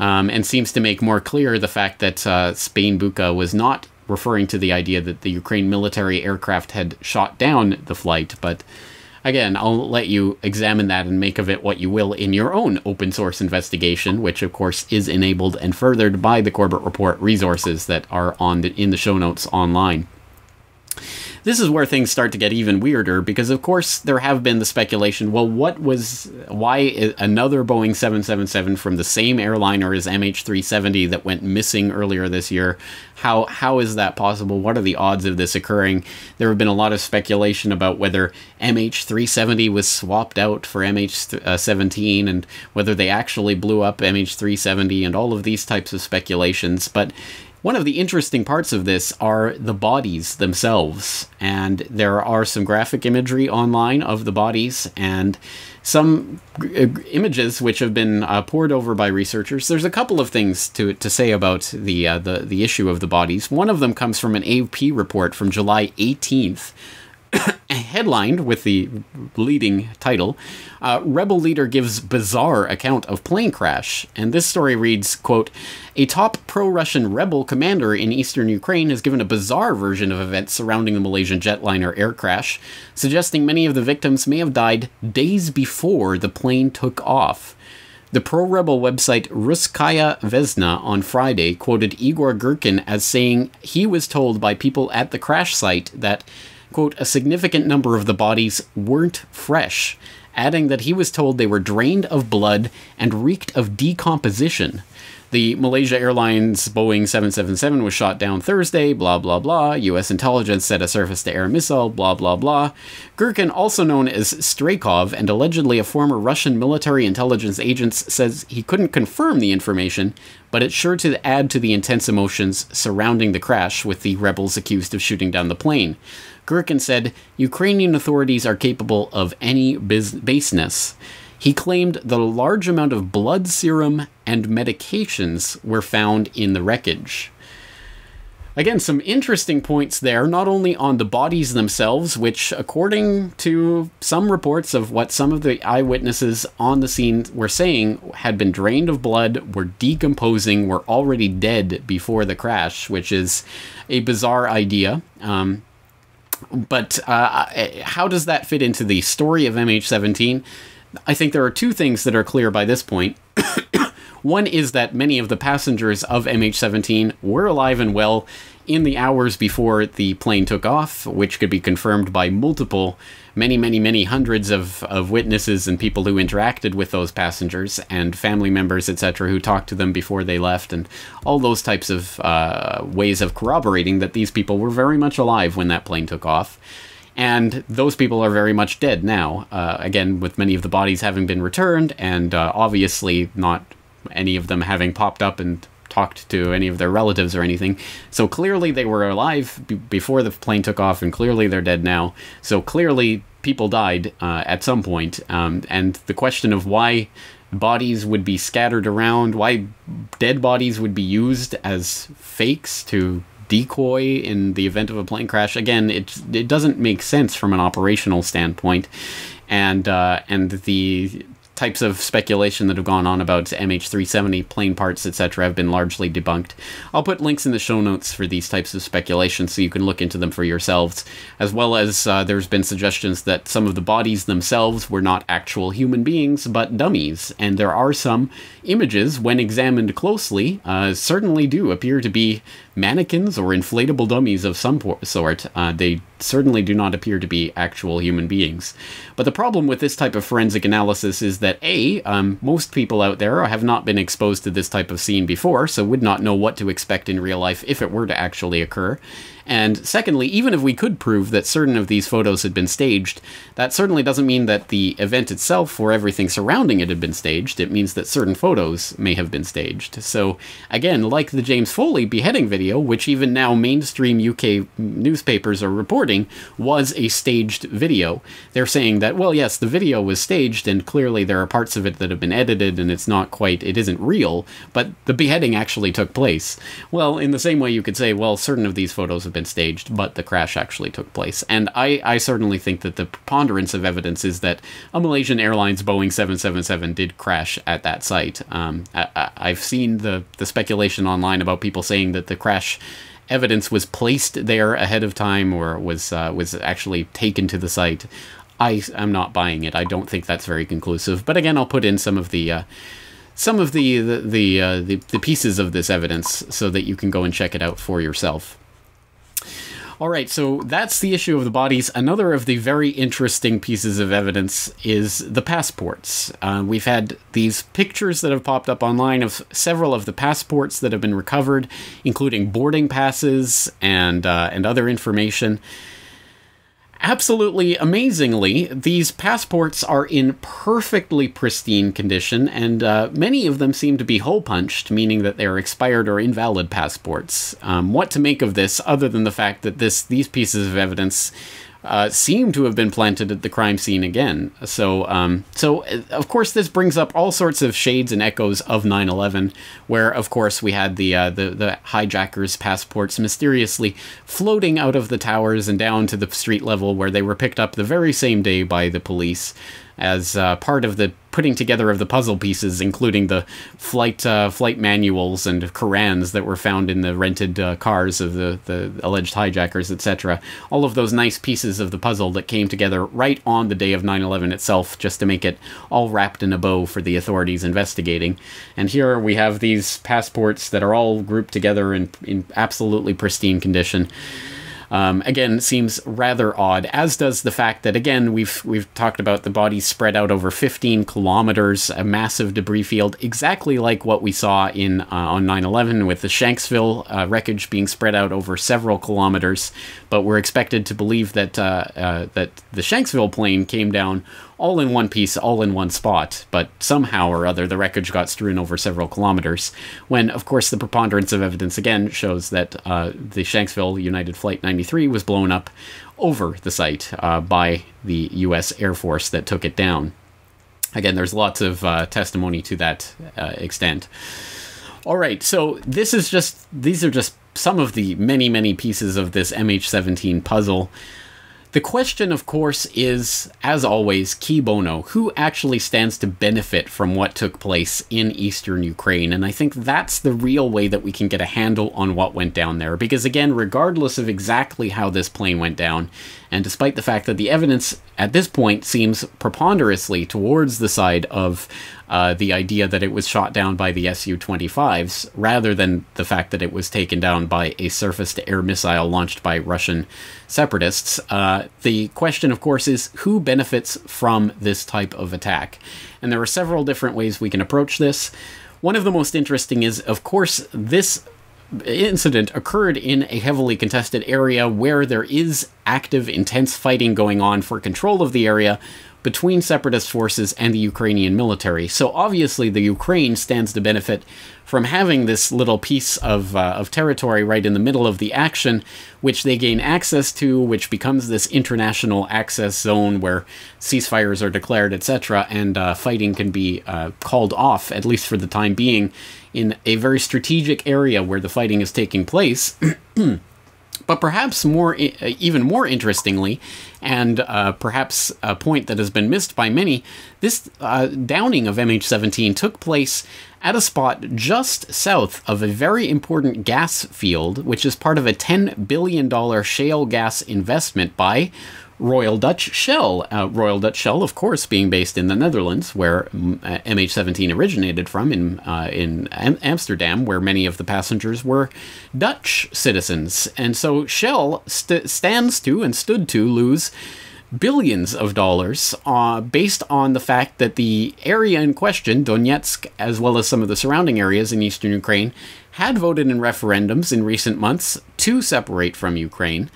And seems to make more clear the fact that SpainBuca was not referring to the idea that the Ukraine military aircraft had shot down the flight. But again, I'll let you examine that and make of it what you will in your own open source investigation, which of course is enabled and furthered by the Corbett Report resources that are in the show notes online. This is where things start to get even weirder, because of course there have been the speculation, well, why another Boeing 777 from the same airliner as MH370 that went missing earlier this year? How is that possible? What are the odds of this occurring? There have been a lot of speculation about whether MH370 was swapped out for MH17 and whether they actually blew up MH370 and all of these types of speculations, but one of the interesting parts of this are the bodies themselves, and there are some graphic imagery online of the bodies and some images which have been pored over by researchers. There's a couple of things to say about the issue of the bodies. One of them comes from an AP report from July 18th, headlined with the leading title, Rebel Leader Gives Bizarre Account of Plane Crash. And this story reads, quote, a top pro-Russian rebel commander in eastern Ukraine has given a bizarre version of events surrounding the Malaysian jetliner air crash, suggesting many of the victims may have died days before the plane took off. The pro-rebel website Russkaya Vesna on Friday quoted Igor Gherkin as saying he was told by people at the crash site that, quote, a significant number of the bodies weren't fresh, adding that he was told they were drained of blood and reeked of decomposition. The Malaysia Airlines Boeing 777 was shot down Thursday, blah, blah, blah. U.S. intelligence said a surface-to-air missile, blah, blah, blah. Gurkin, also known as Straykov and allegedly a former Russian military intelligence agent, says he couldn't confirm the information, but it's sure to add to the intense emotions surrounding the crash, with the rebels accused of shooting down the plane. Gurkin said, Ukrainian authorities are capable of any baseness. He claimed that a large amount of blood serum and medications were found in the wreckage. Again, some interesting points there, not only on the bodies themselves, which, according to some reports of what some of the eyewitnesses on the scene were saying, had been drained of blood, were decomposing, were already dead before the crash, which is a bizarre idea. But how does that fit into the story of MH17? I think there are two things that are clear by this point. One is that many of the passengers of MH17 were alive and well in the hours before the plane took off, which could be confirmed by multiple, many hundreds of witnesses and people who interacted with those passengers and family members, etc., who talked to them before they left, and all those types of ways of corroborating that these people were very much alive when that plane took off. And those people are very much dead now, again, with many of the bodies having been returned, and obviously not any of them having popped up and talked to any of their relatives or anything. So clearly they were alive before the plane took off, and clearly they're dead now. So clearly people died at some point. And the question of why bodies would be scattered around, why dead bodies would be used as fakes to decoy in the event of a plane crash, again, it doesn't make sense from an operational standpoint. And the types of speculation that have gone on about MH370 plane parts, etc., have been largely debunked. I'll put links in the show notes for these types of speculations so you can look into them for yourselves, as well as there's been suggestions that some of the bodies themselves were not actual human beings, but dummies, and there are some images, when examined closely, certainly do appear to be mannequins or inflatable dummies of some sort. They certainly do not appear to be actual human beings. But the problem with this type of forensic analysis is that most people out there have not been exposed to this type of scene before, so would not know what to expect in real life if it were to actually occur. And secondly, even if we could prove that certain of these photos had been staged, that certainly doesn't mean that the event itself or everything surrounding it had been staged. It means that certain photos may have been staged. So again, like the James Foley beheading video, which even now mainstream UK newspapers are reporting was a staged video, they're saying that, well, yes, the video was staged and clearly there are parts of it that have been edited and it isn't real, but the beheading actually took place. Well, in the same way you could say, well, certain of these photos have been staged, but the crash actually took place. And I certainly think that the preponderance of evidence is that a Malaysian Airlines Boeing 777 did crash at that site. I've seen the speculation online about people saying that the crash evidence was placed there ahead of time or was actually taken to the site. I'm not buying it. I don't think that's very conclusive. But again, I'll put in some of the pieces of this evidence so that you can go and check it out for yourself. All right, so that's the issue of the bodies. Another of the very interesting pieces of evidence is the passports. We've had these pictures that have popped up online of several of the passports that have been recovered, including boarding passes and other information. Absolutely amazingly, these passports are in perfectly pristine condition, and many of them seem to be hole-punched, meaning that they are expired or invalid passports. What to make of this, other than the fact that these pieces of evidence seem to have been planted at the crime scene again. So of course, this brings up all sorts of shades and echoes of 9/11, where, of course, we had the hijackers' passports mysteriously floating out of the towers and down to the street level, where they were picked up the very same day by the police as part of the putting together of the puzzle pieces, including the flight manuals and Korans that were found in the rented cars of the alleged hijackers, etc. All of those nice pieces of the puzzle that came together right on the day of 9/11 itself, just to make it all wrapped in a bow for the authorities investigating. And here we have these passports that are all grouped together in absolutely pristine condition. again, seems rather odd, as does the fact that, again, we've talked about the bodies spread out over 15 kilometers, a massive debris field, exactly like what we saw in on 9/11 with the Shanksville wreckage being spread out over several kilometers. But we're expected to believe that that the Shanksville plane came down all in one piece, all in one spot, but somehow or other the wreckage got strewn over several kilometers, when, of course, the preponderance of evidence again shows that the Shanksville United Flight 93 was blown up over the site by the U.S. Air Force that took it down. Again, there's lots of testimony to that extent. All right, so these are just some of the many, many pieces of this MH17 puzzle. The question, of course, is, as always, cui bono, who actually stands to benefit from what took place in eastern Ukraine? And I think that's the real way that we can get a handle on what went down there. Because, again, regardless of exactly how this plane went down, and despite the fact that the evidence at this point seems preponderously towards the side of the idea that it was shot down by the Su-25s, rather than the fact that it was taken down by a surface-to-air missile launched by Russian separatists, the question, of course, is who benefits from this type of attack? And there are several different ways we can approach this. One of the most interesting is, of course, this incident occurred in a heavily contested area where there is active, intense fighting going on for control of the area between separatist forces and the Ukrainian military. So obviously the Ukraine stands to benefit from having this little piece of territory right in the middle of the action, which they gain access to, which becomes this international access zone where ceasefires are declared, etc., and fighting can be called off, at least for the time being, in a very strategic area where the fighting is taking place. But perhaps even more interestingly, and perhaps a point that has been missed by many, this downing of MH17 took place at a spot just south of a very important gas field, which is part of a $10 billion shale gas investment by Royal Dutch Shell. Royal Dutch Shell, of course, being based in the Netherlands, where MH17 originated from, in Amsterdam, where many of the passengers were Dutch citizens. And so Shell stands to and stood to lose billions of dollars based on the fact that the area in question, Donetsk, as well as some of the surrounding areas in eastern Ukraine, had voted in referendums in recent months to separate from Ukraine.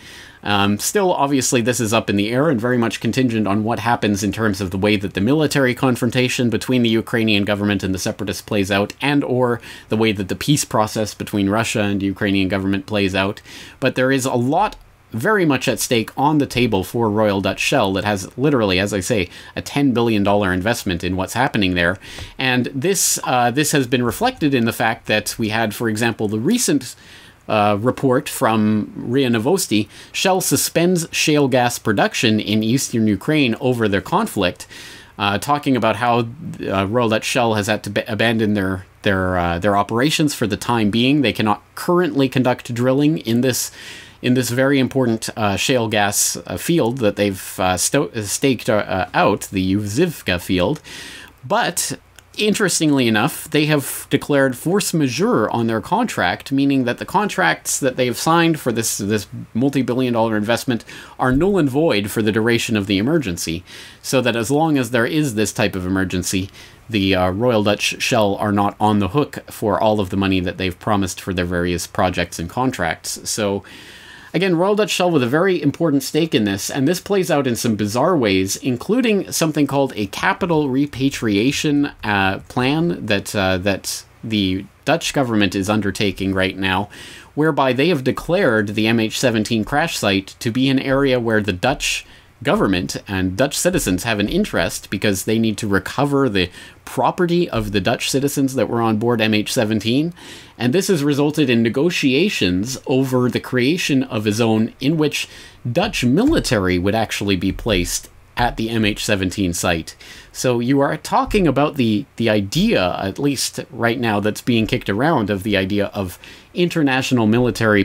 Still, obviously, this is up in the air and very much contingent on what happens in terms of the way that the military confrontation between the Ukrainian government and the separatists plays out, and or the way that the peace process between Russia and the Ukrainian government plays out. But there is a lot very much at stake on the table for Royal Dutch Shell that has literally, as I say, a $10 billion investment in what's happening there. And this has been reflected in the fact that we had, for example, the recent report from RIA Novosti. Shell suspends shale gas production in eastern Ukraine over their conflict, talking about how Royal Dutch Shell has had to abandon their operations for the time being. They cannot currently conduct drilling in this very important shale gas field that they've staked out, the Yuzivka field. But interestingly enough, they have declared force majeure on their contract, meaning that the contracts that they've signed for this multi-billion-dollar investment are null and void for the duration of the emergency, so that as long as there is this type of emergency, the Royal Dutch Shell are not on the hook for all of the money that they've promised for their various projects and contracts. So again, Royal Dutch Shell with a very important stake in this, and this plays out in some bizarre ways, including something called a capital repatriation plan that the Dutch government is undertaking right now, whereby they have declared the MH17 crash site to be an area where the Dutch government and Dutch citizens have an interest, because they need to recover the property of the Dutch citizens that were on board MH17. And this has resulted in negotiations over the creation of a zone in which Dutch military would actually be placed at the MH17 site. So you are talking about the idea, at least right now, that's being kicked around, of the idea of international military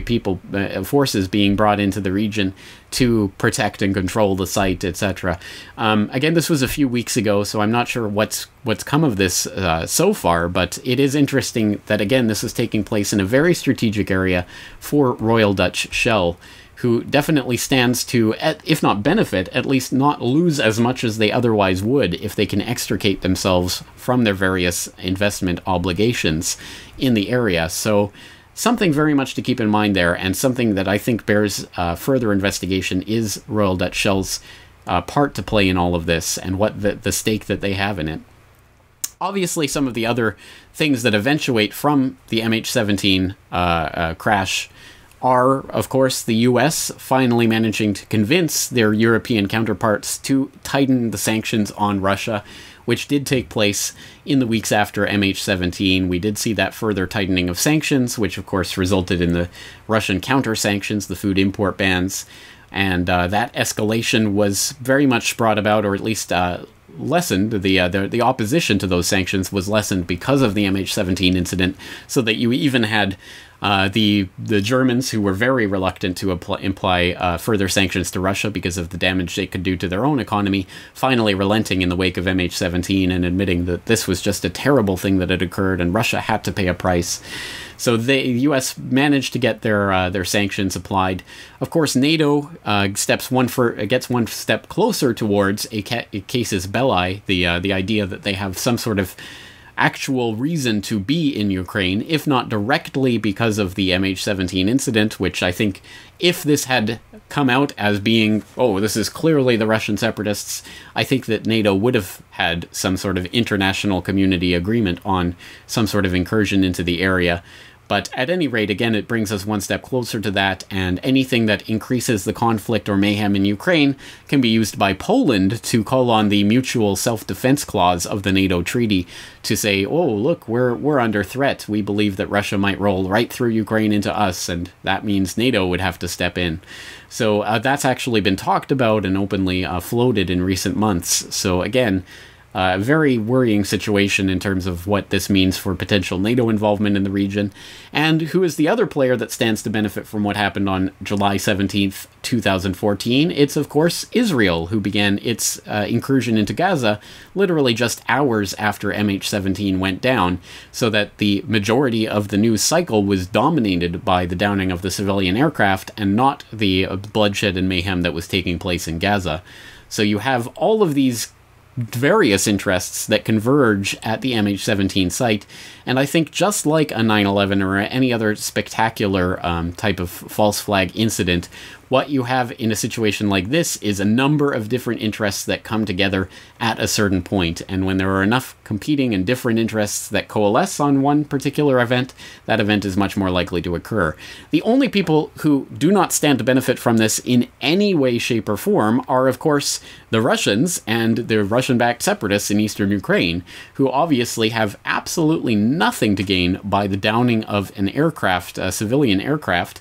forces being brought into the region to protect and control the site, etc. Again, this was a few weeks ago, so I'm not sure what's come of this so far, but it is interesting that, again, this is taking place in a very strategic area for Royal Dutch Shell, who definitely stands to, if not benefit, at least not lose as much as they otherwise would if they can extricate themselves from their various investment obligations in the area. So something very much to keep in mind there, and something that I think bears further investigation is Royal Dutch Shell's part to play in all of this, and what the stake that they have in it. Obviously, some of the other things that eventuate from the MH17 crash are, of course, the US finally managing to convince their European counterparts to tighten the sanctions on Russia, which did take place in the weeks after MH17. We did see that further tightening of sanctions, which of course resulted in the Russian counter-sanctions, the food import bans, and that escalation was very much brought about, or at least lessened. The opposition to those sanctions was lessened because of the MH17 incident, so that you even had the Germans, who were very reluctant to imply further sanctions to Russia because of the damage they could do to their own economy, finally relenting in the wake of MH17 and admitting that this was just a terrible thing that had occurred and Russia had to pay a price. So the U.S. managed to get their sanctions applied. Of course, NATO gets one step closer towards a casus belli, the idea that they have some sort of actual reason to be in Ukraine, if not directly because of the MH17 incident, which I think if this had come out as being, oh, this is clearly the Russian separatists, I think that NATO would have had some sort of international community agreement on some sort of incursion into the area. But at any rate, again, it brings us one step closer to that, and anything that increases the conflict or mayhem in Ukraine can be used by Poland to call on the mutual self-defense clause of the NATO treaty to say, oh, look, we're under threat. We believe that Russia might roll right through Ukraine into us, and that means NATO would have to step in. So that's actually been talked about and openly floated in recent months. So again, a very worrying situation in terms of what this means for potential NATO involvement in the region. And who is the other player that stands to benefit from what happened on July 17th, 2014? It's, of course, Israel, who began its incursion into Gaza literally just hours after MH17 went down, so that the majority of the news cycle was dominated by the downing of the civilian aircraft and not the bloodshed and mayhem that was taking place in Gaza. So you have all of these various interests that converge at the MH17 site, and I think just like a 9/11 or any other spectacular type of false flag incident, what you have in a situation like this is a number of different interests that come together at a certain point, and when there are enough competing and different interests that coalesce on one particular event, that event is much more likely to occur. The only people who do not stand to benefit from this in any way, shape, or form are, of course, the Russians and the Russian-backed separatists in eastern Ukraine, who obviously have absolutely nothing to gain by the downing of an aircraft, a civilian aircraft.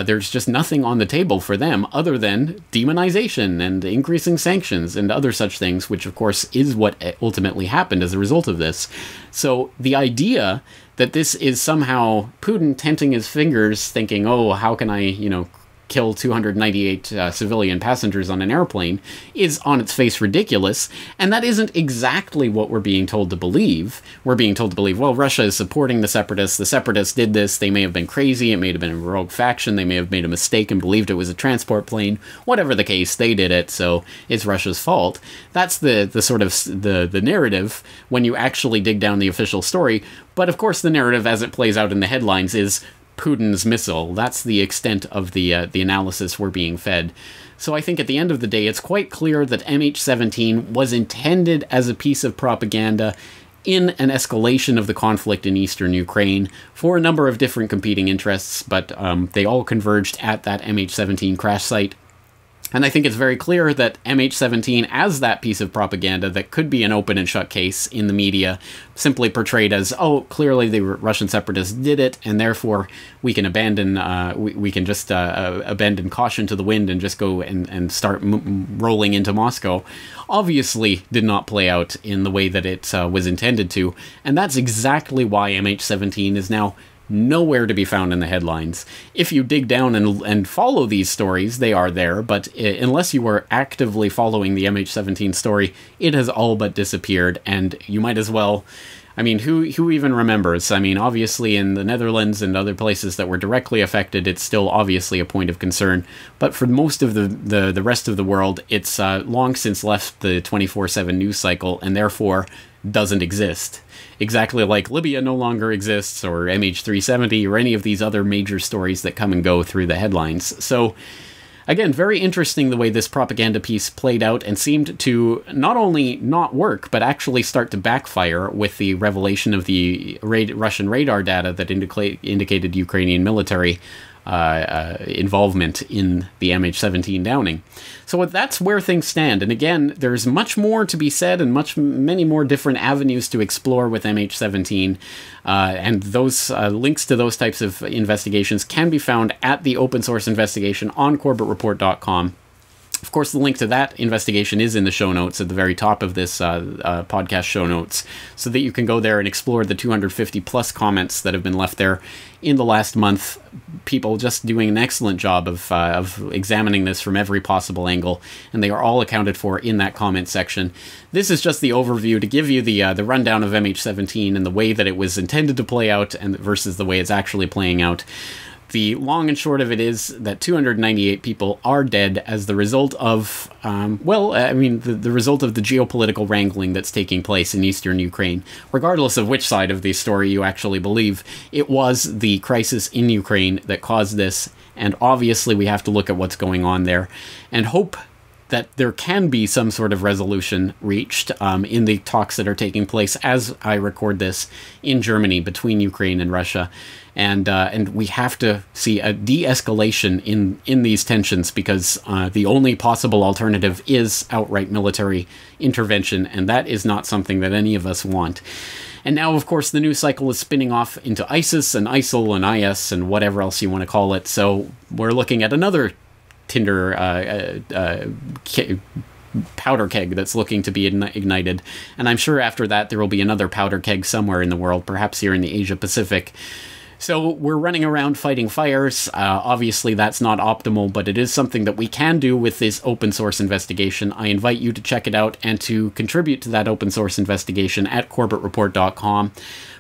There's just nothing on the table for them other than demonization and increasing sanctions and other such things, which of course is what ultimately happened as a result of this. So the idea that this is somehow Putin tenting his fingers thinking, oh, how can I, kill 298 civilian passengers on an airplane is on its face ridiculous, and that isn't exactly what we're being told to believe. We're being told to believe, well, Russia is supporting the separatists did this, they may have been crazy, it may have been a rogue faction, they may have made a mistake and believed it was a transport plane, whatever the case, they did it, so it's Russia's fault. That's the sort of the narrative when you actually dig down the official story, but of course the narrative as it plays out in the headlines is Putin's missile. That's the extent of the analysis we're being fed. So I think at the end of the day, it's quite clear that MH17 was intended as a piece of propaganda in an escalation of the conflict in eastern Ukraine for a number of different competing interests, but they all converged at that MH17 crash site. And I think it's very clear that MH17, as that piece of propaganda that could be an open and shut case in the media, simply portrayed as, oh, clearly the Russian separatists did it, and therefore we can abandon, we can just abandon caution to the wind and just go and start rolling into Moscow, obviously did not play out in the way that it was intended to. And that's exactly why MH17 is now nowhere to be found in the headlines. If you dig down and follow these stories, they are there, but unless you are actively following the MH17 story, it has all but disappeared, and you might as well I mean, who even remembers? I mean, obviously in the Netherlands and other places that were directly affected, it's still obviously a point of concern. But for most of the rest of the world, it's long since left the 24/7 news cycle and therefore doesn't exist. Exactly like Libya no longer exists, or MH17, or any of these other major stories that come and go through the headlines. So, again, very interesting the way this propaganda piece played out and seemed to not only not work, but actually start to backfire with the revelation of the Russian radar data that indicated Ukrainian military involvement in the MH17 downing. So that's where things stand. And again, there's much more to be said and many more different avenues to explore with MH17. And those links to those types of investigations can be found at the open source investigation on corbettreport.com. Of course, the link to that investigation is in the show notes at the very top of this podcast show notes, so that you can go there and explore the 250 plus comments that have been left there in the last month. People just doing an excellent job of examining this from every possible angle, and they are all accounted for in that comment section. This is just the overview to give you the rundown of MH17 and the way that it was intended to play out and versus the way it's actually playing out. The long and short of it is that 298 people are dead as the result of, the result of the geopolitical wrangling that's taking place in eastern Ukraine. Regardless of which side of the story you actually believe, it was the crisis in Ukraine that caused this, and obviously we have to look at what's going on there and hope that there can be some sort of resolution reached in the talks that are taking place as I record this in Germany between Ukraine and Russia. And we have to see a de-escalation in these tensions, because the only possible alternative is outright military intervention, and that is not something that any of us want. And now, of course, the news cycle is spinning off into ISIS and ISIL and IS and whatever else you want to call it. So we're looking at another Tinder powder keg that's looking to be ignited. And I'm sure after that there will be another powder keg somewhere in the world, perhaps here in the Asia Pacific. So we're running around fighting fires. Obviously, that's not optimal, but it is something that we can do with this open source investigation. I invite you to check it out and to contribute to that open source investigation at corbettreport.com.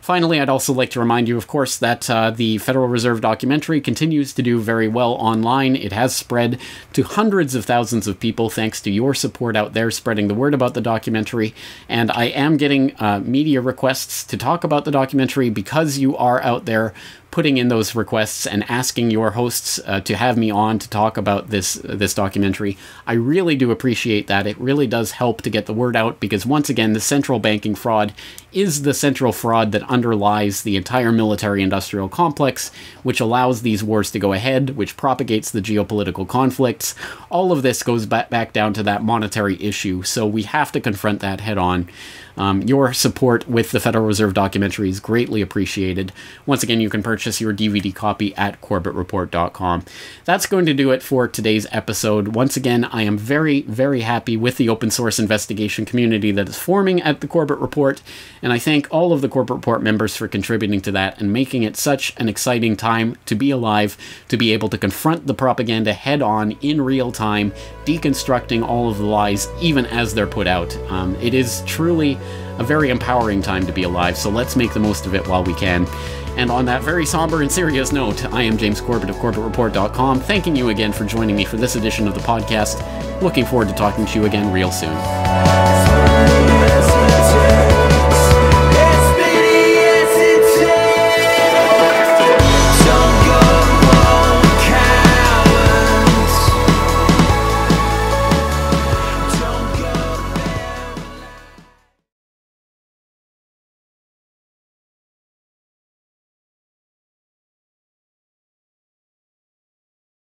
Finally, I'd also like to remind you, of course, that the Federal Reserve documentary continues to do very well online. It has spread to hundreds of thousands of people thanks to your support out there spreading the word about the documentary. And I am getting media requests to talk about the documentary because you are out there putting in those requests and asking your hosts to have me on to talk about this documentary. I really do appreciate that. It really does help to get the word out, because once again, the central banking fraud is the central fraud that underlies the entire military-industrial complex, which allows these wars to go ahead, which propagates the geopolitical conflicts. All of this goes back down to that monetary issue, so we have to confront that head-on. Your support with the Federal Reserve documentary is greatly appreciated. Once again, you can purchase your DVD copy at corbettreport.com. That's going to do it for today's episode. Once again, I am very, very happy with the open source investigation community that is forming at the Corbett Report, and I thank all of the Corbett Report members for contributing to that and making it such an exciting time to be alive, to be able to confront the propaganda head-on in real time, deconstructing all of the lies even as they're put out. It is truly a very empowering time to be alive, so let's make the most of it while we can. And on that very somber and serious note, I am James Corbett of corbettreport.com, thanking you again for joining me for this edition of the podcast. Looking forward to talking to you again real soon.